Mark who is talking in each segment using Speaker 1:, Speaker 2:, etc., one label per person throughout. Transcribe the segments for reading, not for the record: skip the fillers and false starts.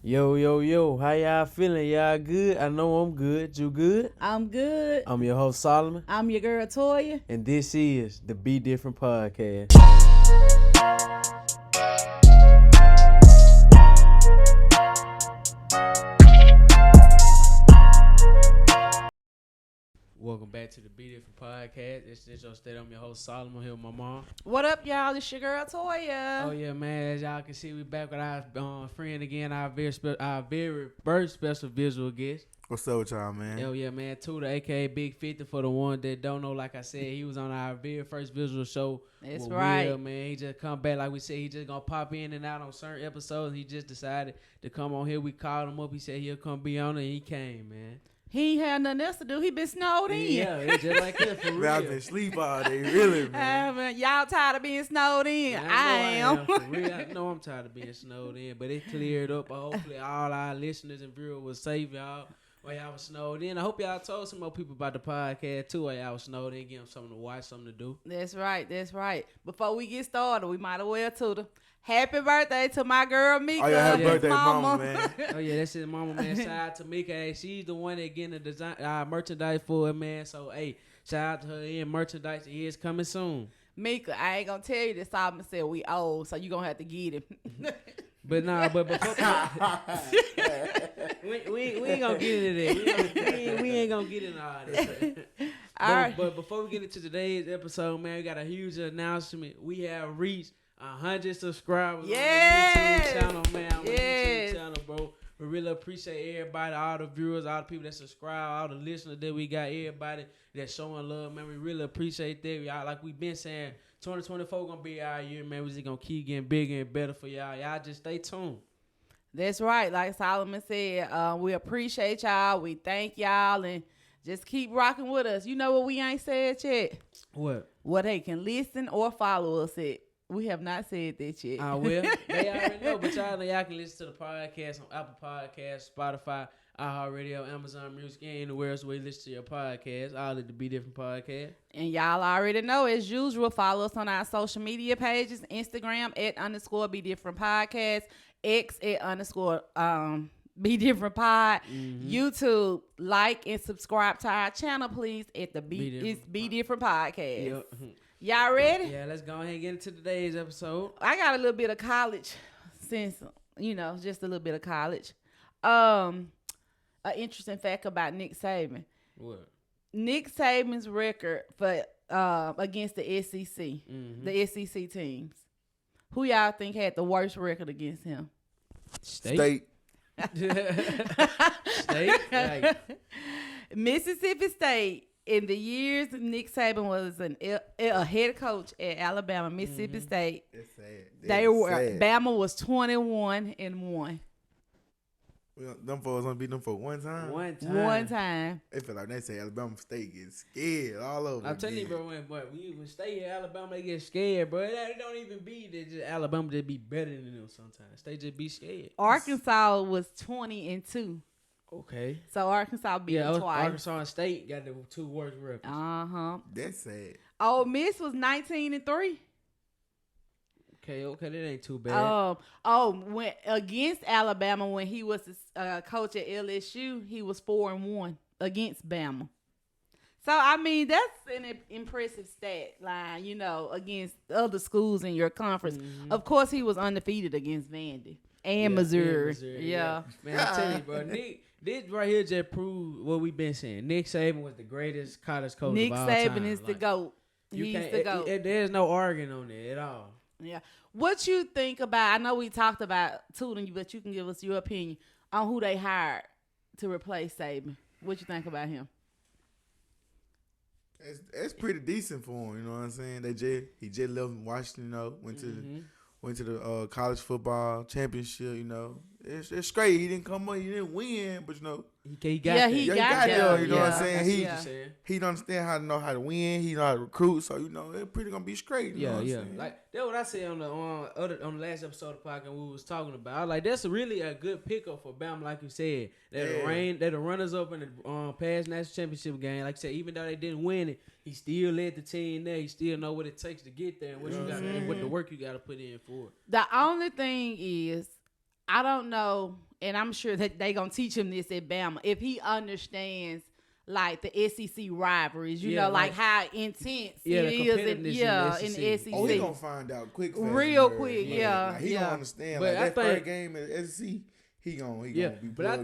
Speaker 1: Yo, yo, yo, how y'all feeling? Y'all good? I know I'm good. You good?
Speaker 2: I'm good.
Speaker 1: I'm your host, Solomon.
Speaker 2: I'm your girl, Toya.
Speaker 1: And this is the Be Different podcast. Welcome back to the Be Different podcast. It's just your state. I'm your host, Solomon, here with my mom.
Speaker 2: What up, y'all? It's your girl, Toya.
Speaker 1: Oh, yeah, man. As y'all can see, we back with our friend again, our very first special visual guest.
Speaker 3: What's up with y'all, man?
Speaker 1: Oh, yeah, man. Tooda, a.k.a. Big 50, for the one that don't know. Like I said, he was on our very first visual show.
Speaker 2: That's
Speaker 1: with
Speaker 2: right.
Speaker 1: Will, man. He just come back. Like we said, he just going to pop in and out on certain episodes. He just decided to come on here. We called him up. He said he'll come be on it, and he came, man.
Speaker 2: He ain't had nothing else to do. He been snowed in.
Speaker 1: Yeah, it's just like that, for real.
Speaker 3: Man, I've been asleep all day, really, man.
Speaker 2: Y'all tired of being snowed in?
Speaker 1: Man,
Speaker 2: I am.
Speaker 1: for real. I know I'm tired of being snowed in, but it cleared up. Hopefully, all our listeners and viewers was safe, y'all. While y'all was snowed in, I hope y'all told some more people about the podcast too. While y'all was snowed in, give them something to watch, something to do.
Speaker 2: That's right. That's right. Before we get started, we might as well to happy birthday to my girl Mika.
Speaker 3: Oh, yeah, happy birthday,
Speaker 2: mama.
Speaker 3: mama, man.
Speaker 1: Oh yeah, that's his mama, man. Shout out to Mika. Hey, she's the one that getting the design merchandise for it, man. So hey, shout out to her. And merchandise is coming soon.
Speaker 2: Mika, I ain't gonna tell you this. Solomon said we old, so you gonna have to get him.
Speaker 1: But nah, but before we ain't gonna get into that. We ain't gonna get into all that.
Speaker 2: All right.
Speaker 1: But before we get into today's episode, man, we got a huge announcement. We have reached 100 subscribers on the YouTube channel, man. On the YouTube channel, bro. We really appreciate everybody, all the viewers, all the people that subscribe, all the listeners that we got, everybody that's showing love, man. We really appreciate that. Y'all, like we been saying, 2024 gonna be our year, man. We just gonna keep getting bigger and better for y'all. Y'all just stay tuned.
Speaker 2: That's right. Like Solomon said, we appreciate y'all. We thank y'all and just keep rocking with us. You know what we ain't said yet?
Speaker 1: What?
Speaker 2: What they can listen or follow us at. We have not said that yet.
Speaker 1: I will. They already know, but y'all know y'all can listen to the podcast on Apple Podcasts, Spotify, iHeartRadio, Amazon Music, and anywhere else where you listen to your podcast. All of the Be Different podcast.
Speaker 2: And y'all already know, as usual, follow us on our social media pages. Instagram @_BeDifferent Podcast. X @_ BeDifferent Pod. YouTube, like and subscribe to our channel, please. At the BeDifferent Podcast.
Speaker 1: Yep.
Speaker 2: Y'all ready?
Speaker 1: Yeah, let's go ahead and get into today's episode.
Speaker 2: I got a little bit of college since, just a little bit of college. An interesting fact about Nick Saban.
Speaker 1: What?
Speaker 2: Nick Saban's record for against the SEC, the SEC teams. Who y'all think had the worst record against him?
Speaker 3: State.
Speaker 1: State? Like,
Speaker 2: Mississippi State. In the years Nick Saban was a head coach at Alabama, Mississippi State,
Speaker 3: It's sad.
Speaker 2: Bama was 21-1.
Speaker 3: Them folks gonna beat them for one time.
Speaker 2: One time.
Speaker 3: They feel like they say Alabama State gets scared all over.
Speaker 1: I'm telling you, bro, when State at Alabama, they get scared, bro. It don't even be that just Alabama just be better than them sometimes. They just be scared.
Speaker 2: Arkansas was 20-2.
Speaker 1: Okay.
Speaker 2: So Arkansas beat them twice.
Speaker 1: Arkansas and State got the two worst records.
Speaker 3: That's sad.
Speaker 2: Ole Miss was 19-3.
Speaker 1: Okay, that ain't too bad.
Speaker 2: When against Alabama when he was the coach at LSU, he was 4-1 against Bama. So I mean that's an impressive stat line, against other schools in your conference. Of course, he was undefeated against Vandy and Missouri. Yeah,
Speaker 1: man, I'm telling you, bro. This right here just proved what we've been saying. Nick Saban was the greatest college coach
Speaker 2: Nick
Speaker 1: of all
Speaker 2: Saban
Speaker 1: time.
Speaker 2: is the GOAT. He's the GOAT.
Speaker 1: There's no arguing on it at all.
Speaker 2: Yeah. What you think about, I know we talked about Tooda, but you can give us your opinion on who they hired to replace Saban. What you think about him?
Speaker 3: It's pretty decent for him. You know what I'm saying? He just left Washington. Went to the college football championship. It's great. He didn't come up. He didn't win, but
Speaker 2: he got there.
Speaker 3: You know what I'm saying? He
Speaker 2: Yeah.
Speaker 3: don't understand how to win. He know how to recruit. So it's pretty gonna be straight. You know what I'm saying?
Speaker 1: Like that's what I said on the last episode of the podcast we was talking about. I was like, that's really a good pickup for Bama, like you said. They're the runners up in the past national championship game. Like I said, even though they didn't win it, he still led the team there. He still know what it takes to get there and what the work you got to put in for it.
Speaker 2: The only thing is, I don't know, and I'm sure that they gonna teach him this at Bama if he understands like the SEC rivalries. You know, like how intense it is in the SEC.
Speaker 3: Oh, he gonna find out quick, fast,
Speaker 2: real quick. Yeah,
Speaker 3: like, he gonna understand.
Speaker 1: But
Speaker 3: like that first game in the SEC, he gonna be.
Speaker 1: But I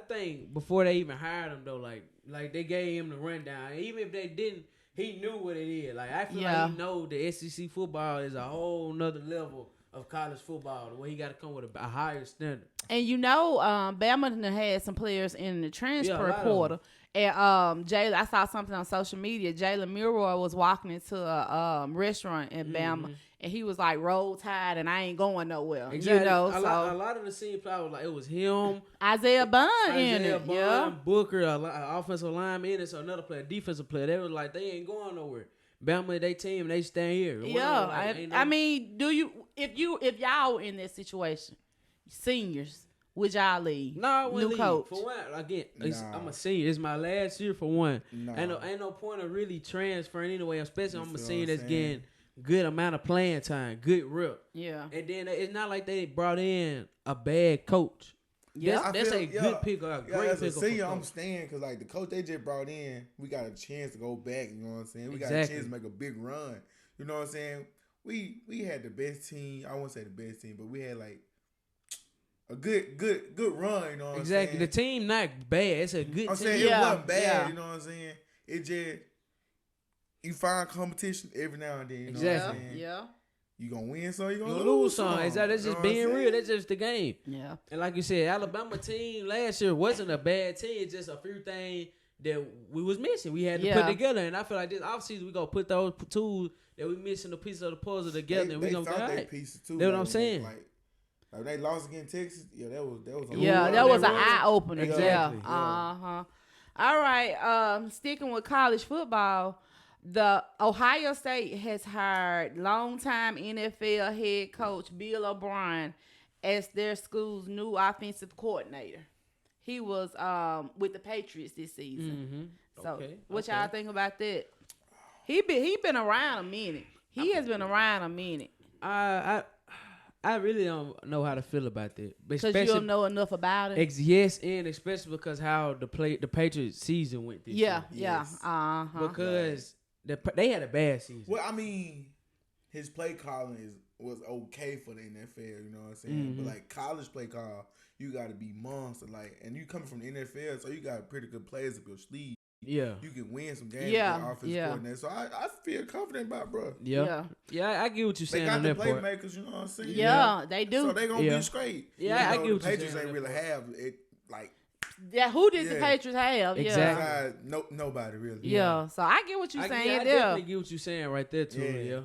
Speaker 1: think before they even hired him though, like they gave him the rundown. Even if they didn't, he knew what it is. Like I feel like he know the SEC football is a whole nother level of college football, where he got to come with a higher standard.
Speaker 2: And you know, Bama had some players in the transfer portal. And I saw something on social media. Jalen Milroy was walking into a restaurant in Bama, and he was like, "Roll Tide, and I ain't going nowhere."
Speaker 1: Exactly.
Speaker 2: You know,
Speaker 1: a lot of the senior players, like it was him,
Speaker 2: Isaiah Bond,
Speaker 1: Booker, an offensive lineman, and so another player, defensive player. They was like, they ain't going nowhere. Bama, they team, they stay here.
Speaker 2: Yeah, I mean, if y'all in this situation, seniors, would y'all leave?
Speaker 1: No, I wouldn't
Speaker 2: new
Speaker 1: leave.
Speaker 2: coach.
Speaker 1: For one, again, I'm a senior. It's my last year for one. Ain't no point of really transferring anyway, especially I'm a senior that's getting good amount of playing time, good rep.
Speaker 2: Yeah.
Speaker 1: And then it's not like they brought in a bad coach. Yeah, that's a good pick, a great pick.
Speaker 3: As a senior, I'm staying because like the coach they just brought in, we got a chance to go back. You know what I'm saying? We got a chance to make a big run. You know what I'm saying? We had the best team. I won't say the best team, but we had like a good run. You know what I'm saying?
Speaker 1: The team not bad. It's a good team.
Speaker 3: Saying it wasn't bad. You know what I'm saying? It just you find competition every now and then. You know what I'm saying?
Speaker 2: Yeah.
Speaker 3: You gonna win some, you gonna
Speaker 1: lose some. That's just being real. That's just the game.
Speaker 2: Yeah.
Speaker 1: And like you said, Alabama team last year wasn't a bad team. It's just a few things that we was missing. We had to put together. And I feel like this offseason we gonna put those tools that we missing, the pieces of the puzzle together, and we gonna get right.
Speaker 3: Pieces too.
Speaker 1: That's what I'm saying.
Speaker 3: Like they lost against Texas. Yeah, that was
Speaker 2: that was an eye opener.
Speaker 1: Exactly.
Speaker 2: Yeah. All right. Sticking with college football. The Ohio State has hired longtime NFL head coach Bill O'Brien as their school's new offensive coordinator. He was with the Patriots this season. So, what y'all think about that? He been around a minute. He has been around a minute.
Speaker 1: I really don't know how to feel about that.
Speaker 2: Because you don't know enough about it?
Speaker 1: Yes, and especially because how the Patriots season went this year.
Speaker 2: Yes.
Speaker 1: Because they had a bad season.
Speaker 3: Well, I mean, his play calling was okay for the NFL, you know what I'm saying? But like college play call, you got to be monster. Like, and you coming from the NFL, so you got pretty good players up your sleeve.
Speaker 1: Yeah,
Speaker 3: you can win some games with the offensive coordinator. So I feel confident about, bro.
Speaker 1: Yeah, I get what you're saying.
Speaker 3: They got
Speaker 1: on
Speaker 3: the
Speaker 1: that part.
Speaker 3: playmakers, you know what I'm saying?
Speaker 2: Yeah, they do.
Speaker 3: So they gonna be straight.
Speaker 1: Yeah, I get what you're saying.
Speaker 3: The Patriots ain't really have it like.
Speaker 2: Yeah, who did the Patriots have?
Speaker 1: Exactly.
Speaker 3: Nobody really.
Speaker 2: Yeah, so I get what you're saying
Speaker 1: I
Speaker 2: there.
Speaker 1: definitely get what you're saying right there too. Yeah.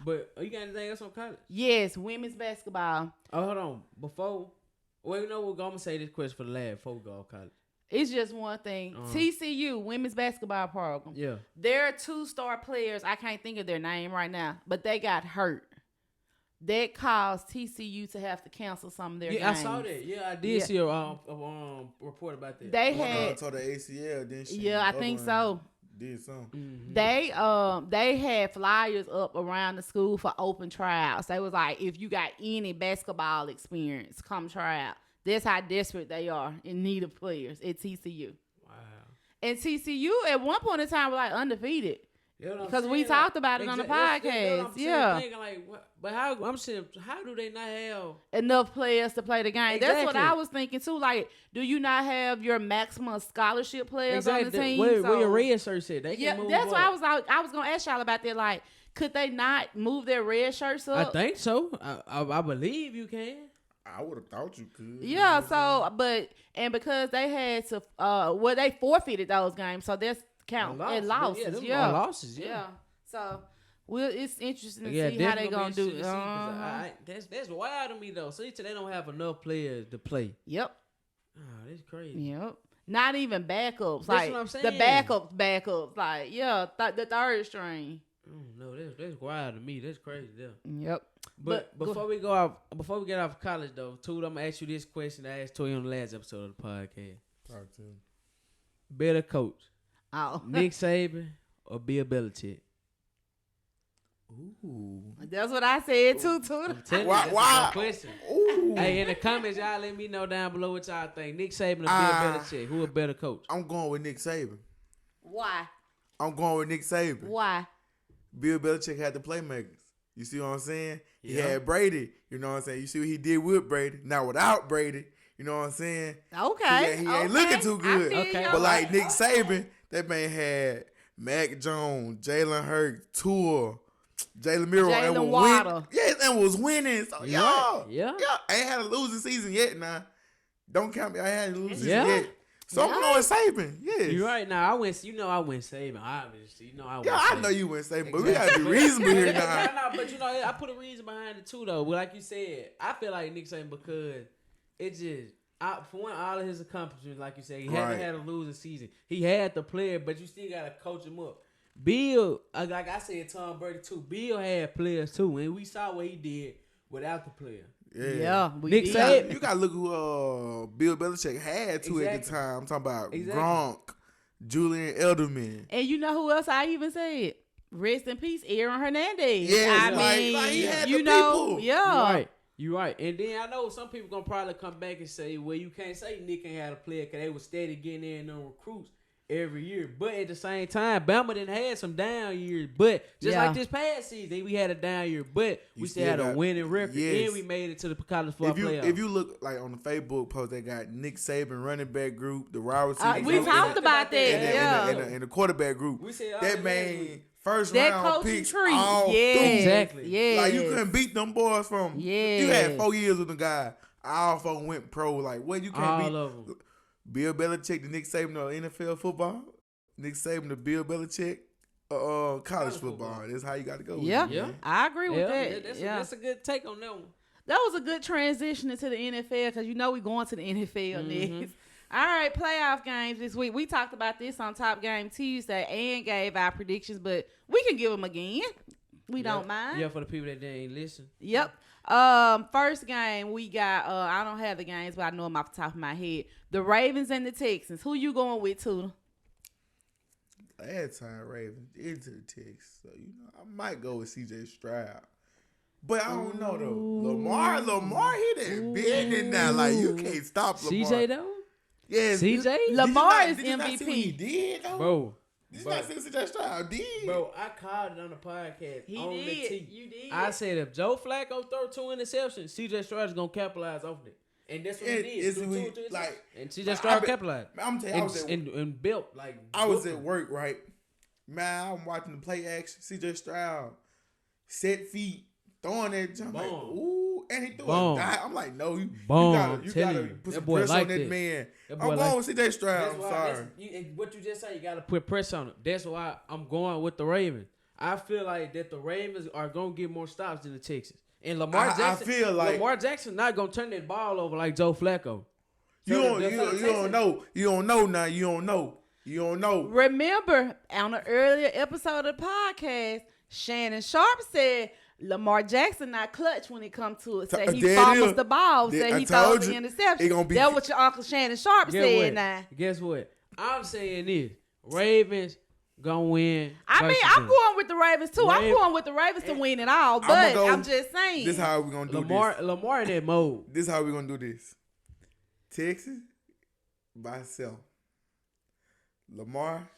Speaker 1: But you got anything else on college?
Speaker 2: Yes, women's basketball.
Speaker 1: Oh, hold on. You know what? I'm gonna say this question for the last before we go on college.
Speaker 2: It's just one thing. TCU, women's basketball program.
Speaker 1: Yeah.
Speaker 2: There are 2-star players. I can't think of their name right now, but they got hurt. That caused TCU to have to cancel some of their games.
Speaker 1: I saw that. Yeah, I did see a report about that.
Speaker 2: They had
Speaker 3: tore the ACL, didn't she?
Speaker 2: Yeah, I think so.
Speaker 3: Did something.
Speaker 2: They had flyers up around the school for open tryouts. They was like, if you got any basketball experience, come try out. That's how desperate they are in need of players at TCU. Wow. And TCU at one point in time were like undefeated. Because we talked about it on the podcast.
Speaker 1: But how do they not have
Speaker 2: enough players to play the game?
Speaker 1: Exactly.
Speaker 2: That's what I was thinking too. Like, do you not have your maximum scholarship players on the team?
Speaker 1: Where your red shirt said they can move
Speaker 2: that's
Speaker 1: up.
Speaker 2: why I was gonna ask y'all about that. Like, could they not move their red shirts up?
Speaker 1: I think so. I believe you can.
Speaker 3: I would have thought you could.
Speaker 2: Yeah. So, because they had to, they forfeited those games, so that's count and losses.
Speaker 1: Yeah, losses.
Speaker 2: Yeah. So, it's interesting to see how they gonna do.
Speaker 1: That's wild to me though. See, they don't have enough players to play.
Speaker 2: Yep.
Speaker 1: Oh, that's crazy.
Speaker 2: Yep. Not even backups.
Speaker 1: That's
Speaker 2: like
Speaker 1: what I'm saying.
Speaker 2: The backups. Like the third string.
Speaker 1: No, that's wild to me. That's crazy. Yeah.
Speaker 2: Yep.
Speaker 1: But before we get off college though, Tooda, I'm gonna ask you this question I asked Toy on the last episode of the podcast.
Speaker 3: Talk to him.
Speaker 1: Better coach,
Speaker 2: Oh.
Speaker 1: Nick Saban or Bill Belichick?
Speaker 3: Ooh.
Speaker 2: That's what I said too, Tooda.
Speaker 3: Why?
Speaker 1: Question.
Speaker 3: Ooh.
Speaker 1: Hey, in the comments, y'all let me know down below what y'all think. Nick Saban or Bill Belichick? Who a better coach?
Speaker 3: I'm going with Nick Saban.
Speaker 2: Why?
Speaker 3: I'm going with Nick Saban.
Speaker 2: Why?
Speaker 3: Bill Belichick had the playmakers. You see what I'm saying? He
Speaker 1: Yeah.
Speaker 3: had Brady. You know what I'm saying? You see what he did with Brady. Now without Brady, you know what I'm saying?
Speaker 2: Okay.
Speaker 3: He ain't looking too good.
Speaker 1: Okay.
Speaker 3: But like Nick Saban, that man had Mac Jones, Jalen Hurts, Tua, Jalen Miro,
Speaker 2: Jalen Waddle.
Speaker 3: Yes, and was winning. So y'all,
Speaker 1: Yeah.
Speaker 3: I ain't had a losing season yet. Now, don't count me. I ain't had a losing
Speaker 1: Yeah.
Speaker 3: season yet. So I'm going with Saban. Yes.
Speaker 1: You right now. I went Saban. Obviously, I went.
Speaker 3: Yeah, I
Speaker 1: Saban.
Speaker 3: know you went Saban, but we gotta be reasonable here now.
Speaker 1: No, but I put a reason behind it too, though. But like you said, I feel like Nick Saban because it just. For one, all of his accomplishments, like you said, he hasn't had a losing season. He had the player, but you still gotta coach him up. Bill, like I said, Tom Brady too. Bill had players too, and we saw what he did without the player.
Speaker 2: Yeah,
Speaker 1: Nick Saban.
Speaker 3: You gotta look who Bill Belichick had to at the time. I'm talking about Gronk, Julian Edelman.
Speaker 2: And you know who else I even said? Rest in peace, Aaron Hernandez.
Speaker 3: Yeah,
Speaker 2: I mean,
Speaker 3: he had
Speaker 2: you
Speaker 3: the
Speaker 2: know,
Speaker 3: people.
Speaker 2: yeah.
Speaker 1: You right. And then I know some people gonna probably come back and say, well, you can't say Nick ain't had a player because they was steady getting in on recruits every year. But at the same time, Bama didn't have some down years. But just like this past season, we had a down year. But we still had a winning record.
Speaker 3: Yes.
Speaker 1: And we made it to the college football playoff.
Speaker 3: If you look like on the Facebook post, they got Nick Saban running back group, the wide receiver
Speaker 2: We
Speaker 3: group,
Speaker 2: talked about that.
Speaker 3: and the quarterback group.
Speaker 1: We said
Speaker 3: that man first
Speaker 2: that
Speaker 3: round
Speaker 2: coaching
Speaker 3: picks
Speaker 2: tree.
Speaker 3: all
Speaker 1: Exactly.
Speaker 2: Yeah.
Speaker 3: Like you couldn't beat them boys from. You had 4 years with the guy. All four went pro. Like what you can't beat.
Speaker 1: All of them.
Speaker 3: Bill Belichick to Nick Saban to NFL football. Nick Saban to Bill Belichick college football. That's how you got to go.
Speaker 2: Yeah,
Speaker 1: Yeah.
Speaker 2: I agree with that.
Speaker 1: That's a good take on that one.
Speaker 2: That was a good transition into the NFL because you know we going to the NFL next. All right, playoff games this week. We talked about this on Top Game Tuesday and gave our predictions, but we can give them again. We don't mind.
Speaker 1: Yeah, for the people that didn't listen.
Speaker 2: Yep. First game we got. I don't have the games, but I know them off the top of my head. The Ravens and the Texans. Who you going with, Tooda?
Speaker 3: Last time Ravens into the Texans, so I might go with CJ Stroud. But I don't know though. Lamar, he done been in there. Like you can't stop Lamar.
Speaker 1: CJ though?
Speaker 3: Yes.
Speaker 1: CJ?
Speaker 2: Lamar is
Speaker 3: did you not see what he
Speaker 2: MVP.
Speaker 3: did though?
Speaker 1: Bro.
Speaker 3: Did you not see what CJ Stroud did?
Speaker 1: Bro, I called it on the podcast.
Speaker 2: He
Speaker 1: on
Speaker 2: did.
Speaker 1: The T.
Speaker 2: You did.
Speaker 1: I said if Joe Flacco throw 2 interceptions, CJ Stroud is gonna capitalize off it. And that's what he did. And CJ Stroud capitalized.
Speaker 3: I'm telling you, I was
Speaker 1: and built like
Speaker 3: I was at work, right? Man, I'm watching the play action. CJ Stroud, set feet, throwing that jump. Like, ooh, and he threw a dime. I'm like, no, you gotta put some pressure on that man. I'm going with CJ Stroud. I'm sorry.
Speaker 1: What you just said, you gotta put pressure on it. That's why I'm going with the Ravens. I feel like that the Ravens are gonna get more stops than the Texans. And Lamar Jackson,
Speaker 3: I feel like
Speaker 1: Lamar Jackson not gonna turn that ball over like Joe Flacco.
Speaker 3: You don't know. You don't know now. You don't know. You don't know.
Speaker 2: Remember, on an earlier episode of the podcast, Shannon Sharp said Lamar Jackson not clutch when it comes to it. Say he fumbles the ball. Say he throws the interception. That's what your Uncle Shannon Sharp said now.
Speaker 1: Guess what? I'm saying this. Ravens gonna win.
Speaker 2: I mean, I'm going with the Ravens too. I'm going with the Ravens to win it all. But I'm just saying.
Speaker 3: This is how we're gonna do this.
Speaker 1: Lamar in that mode.
Speaker 3: This is how we're gonna do this. Texas by itself. Lamar,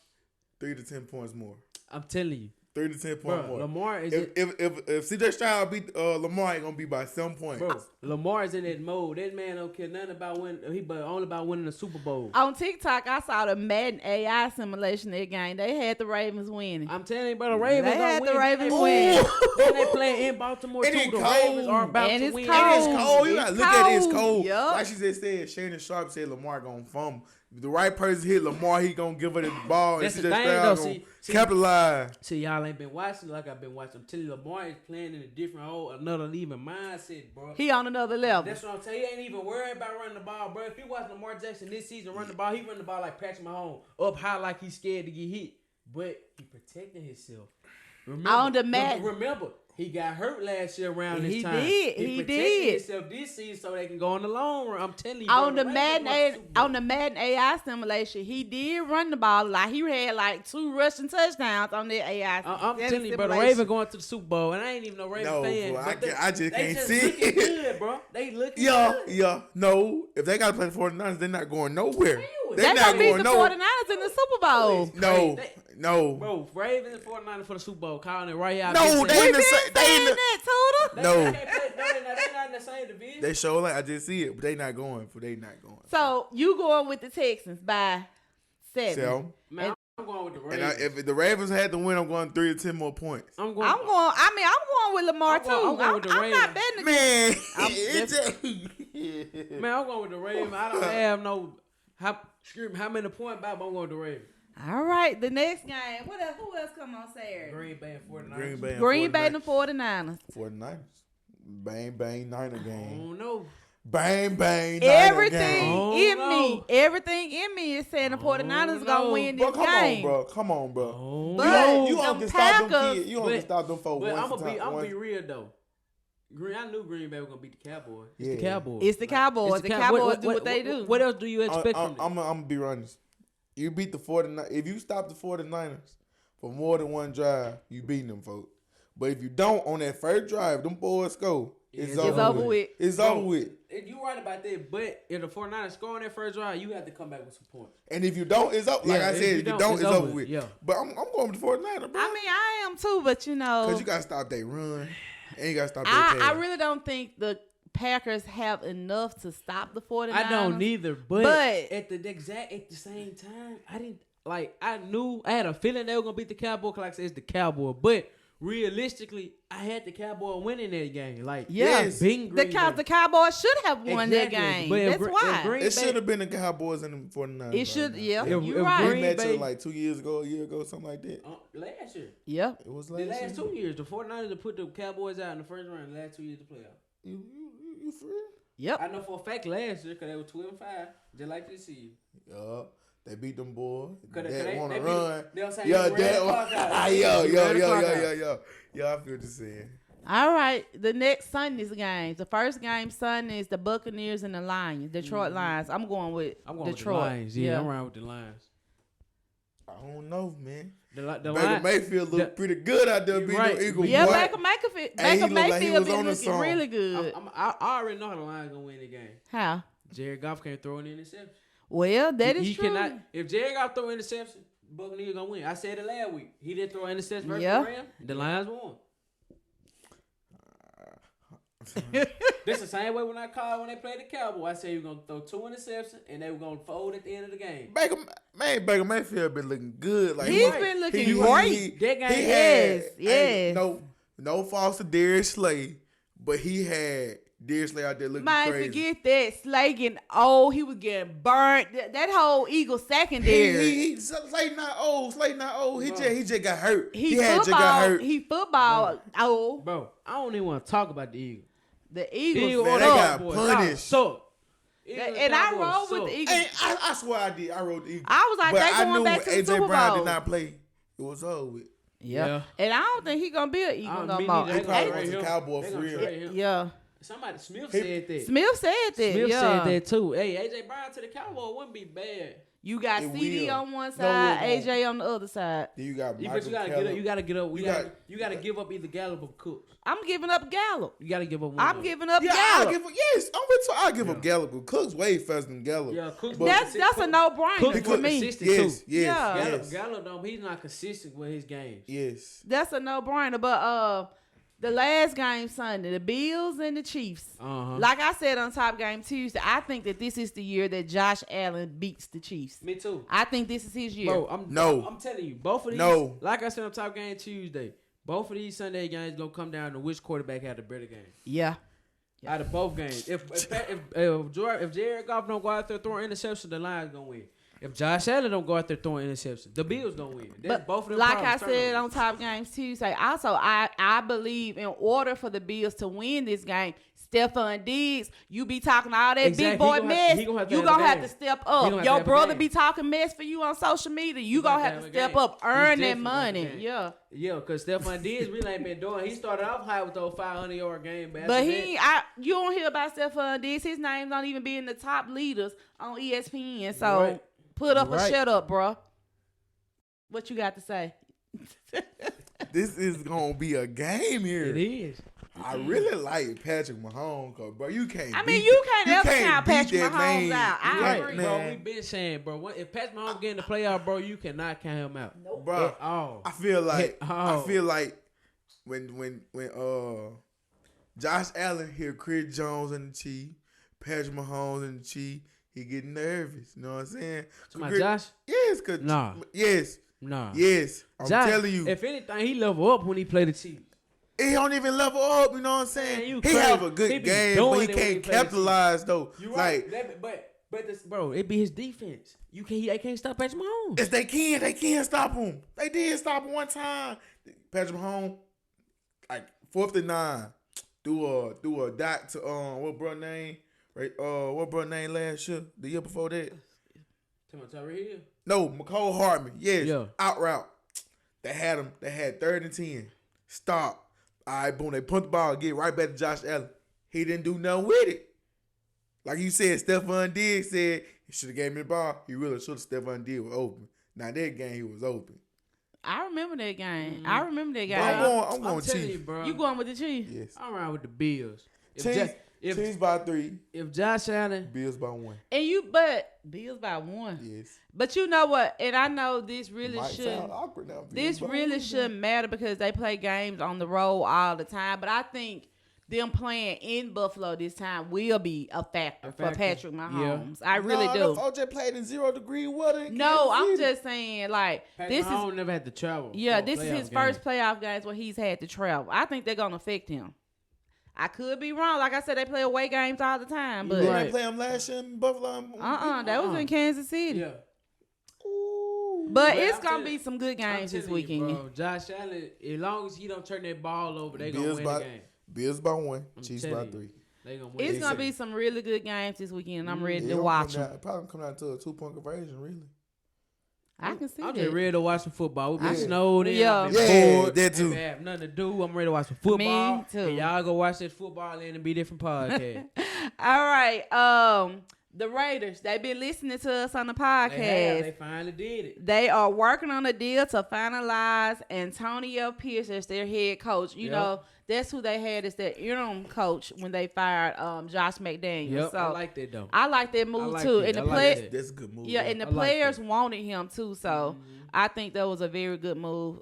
Speaker 3: 3 to 10 points more.
Speaker 1: I'm telling you.
Speaker 3: 3 to 10 points more.
Speaker 1: Lamar is
Speaker 3: if CJ Stroud beat Lamar, ain't gonna be by 7 points.
Speaker 1: Bro, Lamar is in that mode. That man don't care nothing about winning. He but only about winning the Super Bowl.
Speaker 2: On TikTok, I saw the Madden AI simulation of that game. They had the Ravens winning.
Speaker 1: I'm telling you, bro, the Ravens
Speaker 2: they had
Speaker 1: win.
Speaker 2: the Ravens win.
Speaker 1: Then they playing in Baltimore too. The Ravens are about to win.
Speaker 3: And it's cold. You gotta look at it. It's cold.
Speaker 2: Yep.
Speaker 3: Like she just said, Shannon Sharp said Lamar gonna fumble. If the right person hit Lamar, he gonna give her the ball.
Speaker 1: That's
Speaker 3: and
Speaker 1: the
Speaker 3: CJ
Speaker 1: thing,
Speaker 3: Stroud
Speaker 1: though.
Speaker 3: gonna capitalize.
Speaker 1: See, y'all ain't been watching like I've been watching. I'm telling you, Lamar is playing in a different another even mindset, bro.
Speaker 2: He on another level.
Speaker 1: That's what I'm telling you. He ain't even worried about running the ball, bro. If you watch Lamar Jackson this season run the ball, he run the ball like Patrick Mahomes, up high like he's scared to get hit. But he protecting himself.
Speaker 2: On the mat.
Speaker 1: Remember, He got hurt last year around this
Speaker 2: He
Speaker 1: time.
Speaker 2: did. He did.
Speaker 1: Himself this season so they can go on the long run. I'm telling you.
Speaker 2: On the Madden AI simulation, he did run the ball. Like he had like 2 rushing touchdowns on that AI.
Speaker 1: I'm telling you, bro. The Ravens going to the Super Bowl, and I ain't even no Raven fan.
Speaker 3: Bro,
Speaker 1: but
Speaker 3: I just can't see
Speaker 1: looking
Speaker 3: it.
Speaker 1: good, bro. They looking good.
Speaker 3: Yeah. No, if they got to play the 49ers, they're not going nowhere.
Speaker 2: They're
Speaker 3: not
Speaker 2: gonna beat the
Speaker 3: nowhere.
Speaker 2: 49ers in the Super Bowl.
Speaker 3: No.
Speaker 1: Bro, Ravens and 49ers for the Super Bowl, calling it right out.
Speaker 3: No, they in the same. They in the.
Speaker 2: that, Tooda.
Speaker 3: No.
Speaker 1: They not in the same division.
Speaker 3: They show like I just see it, but they not going.
Speaker 2: So you going with the Texans by 7?
Speaker 3: So,
Speaker 1: Man, I'm going with the Ravens.
Speaker 3: and if the Ravens had to win, I'm going 3 to 10 more points.
Speaker 1: I'm going
Speaker 2: with Lamar too.
Speaker 1: I'm going with the
Speaker 2: I'm
Speaker 1: Ravens.
Speaker 2: not betting.
Speaker 3: Man,
Speaker 1: Man, I'm going with the Ravens. I don't have no how many points back, but I'm going with the Ravens.
Speaker 2: All right, the next game. What else? Who else come on Saturday?
Speaker 1: Green Bay and 49ers.
Speaker 2: Green Bay and the 49ers.
Speaker 3: 49ers. Bang, bang, Niner game.
Speaker 1: Oh, no.
Speaker 3: Bang, bang, Niner game.
Speaker 2: Everything in me is saying the 49ers going to win this game.
Speaker 3: Come on, bro.
Speaker 2: But
Speaker 3: you don't can stop them kids. You don't can stop them folks.
Speaker 1: But I'm going to be real, though. I knew Green Bay was going to beat the Cowboys.
Speaker 3: Yeah.
Speaker 1: It's the Cowboys.
Speaker 2: It's the Cowboys. The Cowboys do what they do.
Speaker 1: What else do you expect from them?
Speaker 3: I'm going to be honest. You beat the 49ers. If you stop the 49ers for more than one drive, you beating them, folks. But if you don't, on that first drive, them boys go. It's over with. It's over with.
Speaker 1: You're right about that, but if the 49ers score on that first drive, you have to come back with some points.
Speaker 3: And if you don't, it's up. Like I said, if you don't, it's over with.
Speaker 1: Yeah.
Speaker 3: But I'm going with the 49ers, bro.
Speaker 2: I mean, I am too, but you know.
Speaker 3: Because you got to stop that run, and you got to stop that
Speaker 2: I really don't think the Packers have enough to stop the 49ers.
Speaker 1: I don't either, but at the same time, I knew, I had a feeling they were going to beat the Cowboys, because like I said, it's the Cowboys, but realistically, I had the Cowboys winning that game.
Speaker 2: The Cowboys should have won that game.
Speaker 1: But
Speaker 2: that's why.
Speaker 3: It should have been the Cowboys and the 49ers.
Speaker 2: It should, you're
Speaker 3: We
Speaker 2: right.
Speaker 3: met you like 2 years ago, a year ago, something like that.
Speaker 1: Last year.
Speaker 2: Yeah.
Speaker 3: It was
Speaker 1: the last 2 years. The 49ers put the Cowboys out in the first round the last 2 years to play out.
Speaker 3: You for real?
Speaker 2: Yep.
Speaker 1: I know for a fact last year, because they were 2-5, just like this year.
Speaker 3: Yup. They beat them boys.
Speaker 1: They
Speaker 3: want to
Speaker 1: run.
Speaker 3: Yeah, I feel what you're saying.
Speaker 2: All right, the next Sunday's games. The first game Sunday is the Buccaneers and the Lions, Detroit Lions. I'm going with Detroit.
Speaker 1: With the Lions. Yeah, I'm around with the Lions.
Speaker 3: I don't know, man.
Speaker 1: Baker
Speaker 3: Mayfield look pretty good out there beating the Eagles.
Speaker 2: Yeah, Baker Mayfield been looking really good.
Speaker 1: I already know how the Lions going to win the game.
Speaker 2: How?
Speaker 1: Jared Goff can't throw an interception.
Speaker 2: Well, that is true.
Speaker 1: Cannot. If Jared Goff throw an interception, Buccaneers going to win. I said it last week. He didn't throw an interception versus the Rams. The Lions won. That's the same way when I called when they played the Cowboys. I said you were going to throw 2 interceptions and they were going to fold at the end of the game.
Speaker 3: Baker Mayfield been looking good. Like
Speaker 2: He's been looking great.
Speaker 1: That game,
Speaker 2: yes.
Speaker 3: No faults to Darius Slay, but he had Darius Slay out there looking crazy.
Speaker 2: Forget that. Slay getting old. He was getting burnt. That whole Eagles secondary.
Speaker 3: Slay not old. He just got hurt.
Speaker 2: He football old.
Speaker 1: Bro, I don't even want to talk about the Eagles.
Speaker 2: The Eagles,
Speaker 3: man, they got punished.
Speaker 2: And I rolled with the Eagles.
Speaker 3: Hey, I swear I did. I rode the Eagles.
Speaker 2: I was like, they going back to the Super Bowl.
Speaker 3: AJ Brown did not play. It was over with.
Speaker 2: Yeah. And I don't think he gonna be an Eagle no more.
Speaker 3: He probably was a Cowboy for real.
Speaker 2: Yeah.
Speaker 1: Smith said that.
Speaker 2: Smith said
Speaker 1: that too. Hey, AJ Brown to the Cowboy wouldn't be bad.
Speaker 2: You got CD on one side, AJ on the other side.
Speaker 3: Then you got Michael
Speaker 1: but you gotta get up. You gotta get up. You gotta give up either Gallup or Cooks.
Speaker 2: I'm giving up Gallup.
Speaker 1: You gotta give up one.
Speaker 2: I'm giving up Gallup.
Speaker 3: I'll give up Gallup. Cook's way faster than Gallup.
Speaker 1: Yeah, Cook's
Speaker 2: that's a no-brainer to me.
Speaker 3: Yes.
Speaker 1: Gallup though, he's not consistent with his games.
Speaker 3: Yes.
Speaker 2: That's a no-brainer. But the last game Sunday, the Bills and the Chiefs. Like I said on Top Game Tuesday, I think that this is the year that Josh Allen beats the Chiefs.
Speaker 1: Me too.
Speaker 2: I think this is his year.
Speaker 1: Bro, I'm telling you, both of these.
Speaker 3: No.
Speaker 1: Like I said on Top Game Tuesday, both of these Sunday games gonna come down to which quarterback had the better game.
Speaker 2: Yeah.
Speaker 1: Out of both games, if Jared Goff don't go out there throwing interceptions, the Lions gonna win. If Josh Allen don't go out there throwing interceptions, the Bills gonna win.
Speaker 2: But
Speaker 1: both of them
Speaker 2: like I said on Top Games Tuesday, also I believe in order for the Bills to win this game, Stephon Diggs, you be talking all that
Speaker 1: Exactly.
Speaker 2: big boy mess. You gonna have to step up. Your brother be talking mess for you on social media. You gonna have to step up, earn that money. Yeah.
Speaker 1: Yeah, because Stephon Diggs really ain't been doing. He started off high with those 500-yard game,
Speaker 2: but you don't hear about Stephon Diggs. His name don't even be in the top leaders on ESPN. So put up or shut up, bro. What you got to say?
Speaker 3: This is gonna be a game here.
Speaker 1: It is.
Speaker 3: I really like Patrick Mahomes, cause bro, you can't.
Speaker 2: You can't ever count Patrick Mahomes out. I agree,
Speaker 1: bro. We been saying, bro, if Patrick Mahomes get in the playoff, bro, you cannot count him out,
Speaker 3: bro.
Speaker 1: At all.
Speaker 3: I feel like when Josh Allen hear Chris Jones in the Chiefs, Patrick Mahomes in the Chiefs, he get nervous. You know what I'm saying?
Speaker 1: Josh?
Speaker 3: Yes, yes. I'm telling you.
Speaker 1: If anything, he level up when he play the Chiefs.
Speaker 3: He don't even level up, you know what I'm saying?
Speaker 1: Man,
Speaker 3: he have a good game, but he can't capitalize though.
Speaker 1: You right, but this, bro, it be his defense. They can't stop Patrick Mahomes.
Speaker 3: Yes, they can't stop him. They did stop him one time. Patrick Mahomes, like 4th and 9, do a dot to what bro name? Right, what bro name last year? The year before that?
Speaker 1: Tyree Hill?
Speaker 3: No, McCole Hardman. Yes, out route. They had him. They had 3rd and 10. Stop. All right, boom, they punt the ball, get right back to Josh Allen. He didn't do nothing with it. Like you said, Stephon Diggs said he should have gave me the ball. He really should have. Stephon Diggs was open. Now, that game, he was open.
Speaker 2: I remember that game.
Speaker 3: Bro, I'm going Chiefs.
Speaker 2: You going with the Chiefs?
Speaker 3: Yes.
Speaker 1: I'm riding with the Bills.
Speaker 3: Chiefs by 3.
Speaker 1: If Josh Allen.
Speaker 3: Bills by 1.
Speaker 2: But Bills by 1.
Speaker 3: Yes.
Speaker 2: But you know what? And I know this really shouldn't.
Speaker 3: Now,
Speaker 2: this really shouldn't matter because they play games on the road all the time. But I think them playing in Buffalo this time will be a factor for Patrick Mahomes. Yeah. I really do.
Speaker 3: OJ played in 0-degree weather.
Speaker 2: No, I'm just saying like
Speaker 1: Patrick Mahomes never had to travel.
Speaker 2: Yeah, this is his first playoff games where he's had to travel. I think they're gonna affect him. I could be wrong. Like I said, they play away games all the time. But
Speaker 3: they play them last year in Buffalo.
Speaker 2: That was in Kansas City.
Speaker 1: Yeah.
Speaker 2: But it's going to be some good games this weekend.
Speaker 1: Bro, Josh Allen, as long as he don't turn that ball over, they going to win the game.
Speaker 3: Bills by 1, Chiefs by 3.
Speaker 1: They gonna win.
Speaker 2: It's going to be some really good games this weekend. I'm ready to watch them.
Speaker 3: It probably come out to a 2-point conversion, really.
Speaker 2: I can see that.
Speaker 1: I'm just ready to watch some football. We've been snowed in.
Speaker 2: Yeah,
Speaker 3: bored. That too.
Speaker 1: I have nothing to do. I'm ready to watch some football.
Speaker 2: Me too.
Speaker 1: And y'all go watch this football and Be Different podcast.
Speaker 2: All right. The Raiders, they've been listening to us on the podcast.
Speaker 1: They finally did it.
Speaker 2: They are working on a deal to finalize Antonio Pierce as their head coach. You know, that's who they had as their interim coach when they fired Josh McDaniels.
Speaker 1: Yep,
Speaker 2: so
Speaker 1: I like that though.
Speaker 2: I like that move too. And
Speaker 3: that's a good move.
Speaker 2: Yeah, and the players wanted him too. So I think that was a very good move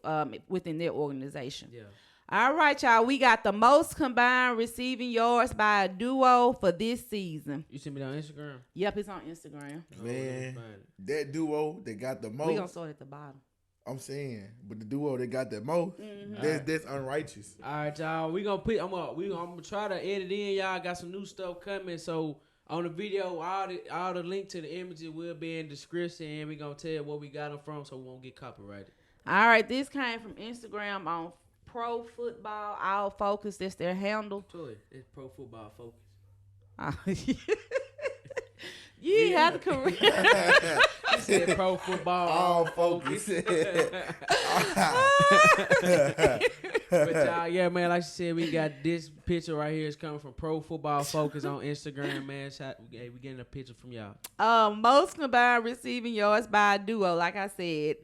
Speaker 2: within their organization. Yeah. All right, y'all. We got the most combined receiving yards by a duo for this season.
Speaker 1: You sent me that on Instagram?
Speaker 2: Yep, it's on Instagram.
Speaker 3: Man, that duo, they got the most.
Speaker 2: We're going to start at the bottom.
Speaker 3: I'm saying, but the duo, they got the most. That's unrighteous.
Speaker 1: All right, y'all. I'm gonna try to edit in. Y'all got some new stuff coming. So on the video, all the link to the images will be in the description, and we're gonna tell where we got them from, so we won't get copyrighted.
Speaker 2: All right, this came from Instagram on Pro Football All Focus. That's their handle.
Speaker 1: It's Pro Football Focus.
Speaker 2: You had to correct.
Speaker 1: You said Pro Football
Speaker 3: All Focus.
Speaker 1: But y'all, yeah, man, like you said, we got this picture right here. It's coming from Pro Football Focus on Instagram, man. We getting a picture from y'all.
Speaker 2: Most combined receiving yards by a duo, like I said,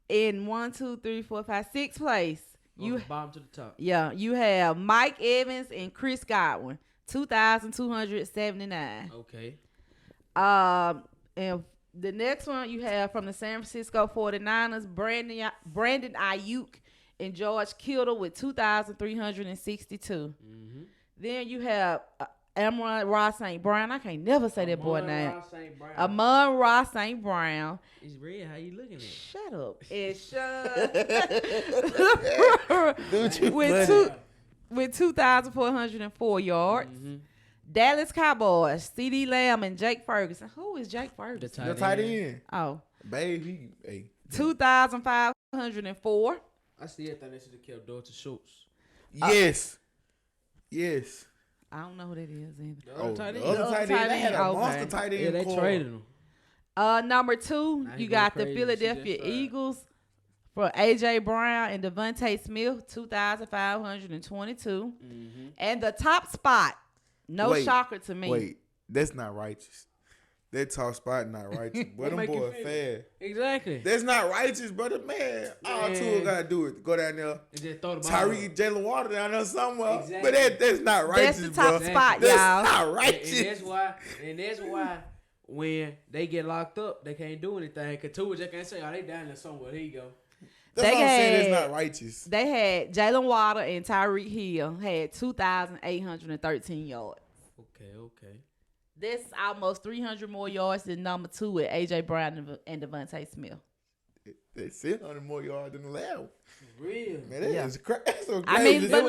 Speaker 2: in 1, 2, 3, 4, 5, 6th place.
Speaker 1: From the bottom to the top.
Speaker 2: Yeah, you have Mike Evans and Chris Godwin, 2,279.
Speaker 1: Okay.
Speaker 2: And the next one you have from the San Francisco 49ers, Brandon Ayuk and George Kittle with 2,362. Then you have Amon-Ra St. Brown. I can't never say that boy name. Amon-Ra St. Brown.
Speaker 1: It's red. How you looking at?
Speaker 2: Shut up. It's with 2,404 yards. Dallas Cowboys, C.D. Lamb and Jake Ferguson. Who is Jake Ferguson?
Speaker 3: The tight end.
Speaker 2: Oh.
Speaker 3: Baby. Hey.
Speaker 2: 2,504.
Speaker 1: I still think they should have kept Dalton Schultz.
Speaker 3: Yes.
Speaker 2: I don't know who that is either.
Speaker 1: The other tight
Speaker 3: the
Speaker 1: end.
Speaker 3: other tight end. They had a
Speaker 2: Okay.
Speaker 3: monster tight end.
Speaker 1: Yeah, they
Speaker 3: core.
Speaker 1: traded him.
Speaker 2: Number 2,
Speaker 1: Now he
Speaker 2: you
Speaker 1: going
Speaker 2: got the
Speaker 1: crazy.
Speaker 2: Philadelphia
Speaker 1: She just
Speaker 2: Eagles for A.J. Brown and Devontae Smith, 2,522.
Speaker 1: Mm-hmm.
Speaker 2: And the top spot, no
Speaker 3: Wait,
Speaker 2: shocker to me.
Speaker 3: Wait, that's not righteous. That top spot not righteous. But them
Speaker 1: make you
Speaker 3: boys
Speaker 1: feel?
Speaker 3: fair.
Speaker 1: Exactly.
Speaker 3: That's not righteous, brother. Man, all Tua gotta do it. Go down there.
Speaker 1: And just throw the ball.
Speaker 3: Tyreek, Jalen Water down there somewhere.
Speaker 1: Exactly.
Speaker 3: But that's not righteous,
Speaker 2: That's the top
Speaker 3: bro.
Speaker 2: spot,
Speaker 3: That's
Speaker 2: y'all.
Speaker 3: not righteous.
Speaker 1: And that's why when they get locked up, they can't do anything. Cause Tua just can't say, "Oh, they down there somewhere." Here you go.
Speaker 3: That's
Speaker 2: They
Speaker 3: what I'm saying.
Speaker 2: had-
Speaker 3: That's not righteous.
Speaker 2: They had Jalen Water and Tyreek Hill had 2,813 yards.
Speaker 1: Okay.
Speaker 2: That's almost 300 more yards than number 2 with A.J. Brown and Devontae Smith.
Speaker 3: They 600 more yards than the last one.
Speaker 1: Real.
Speaker 3: Man, that
Speaker 2: Yeah.
Speaker 3: is crazy. That's so
Speaker 2: I
Speaker 3: crazy.
Speaker 2: mean, but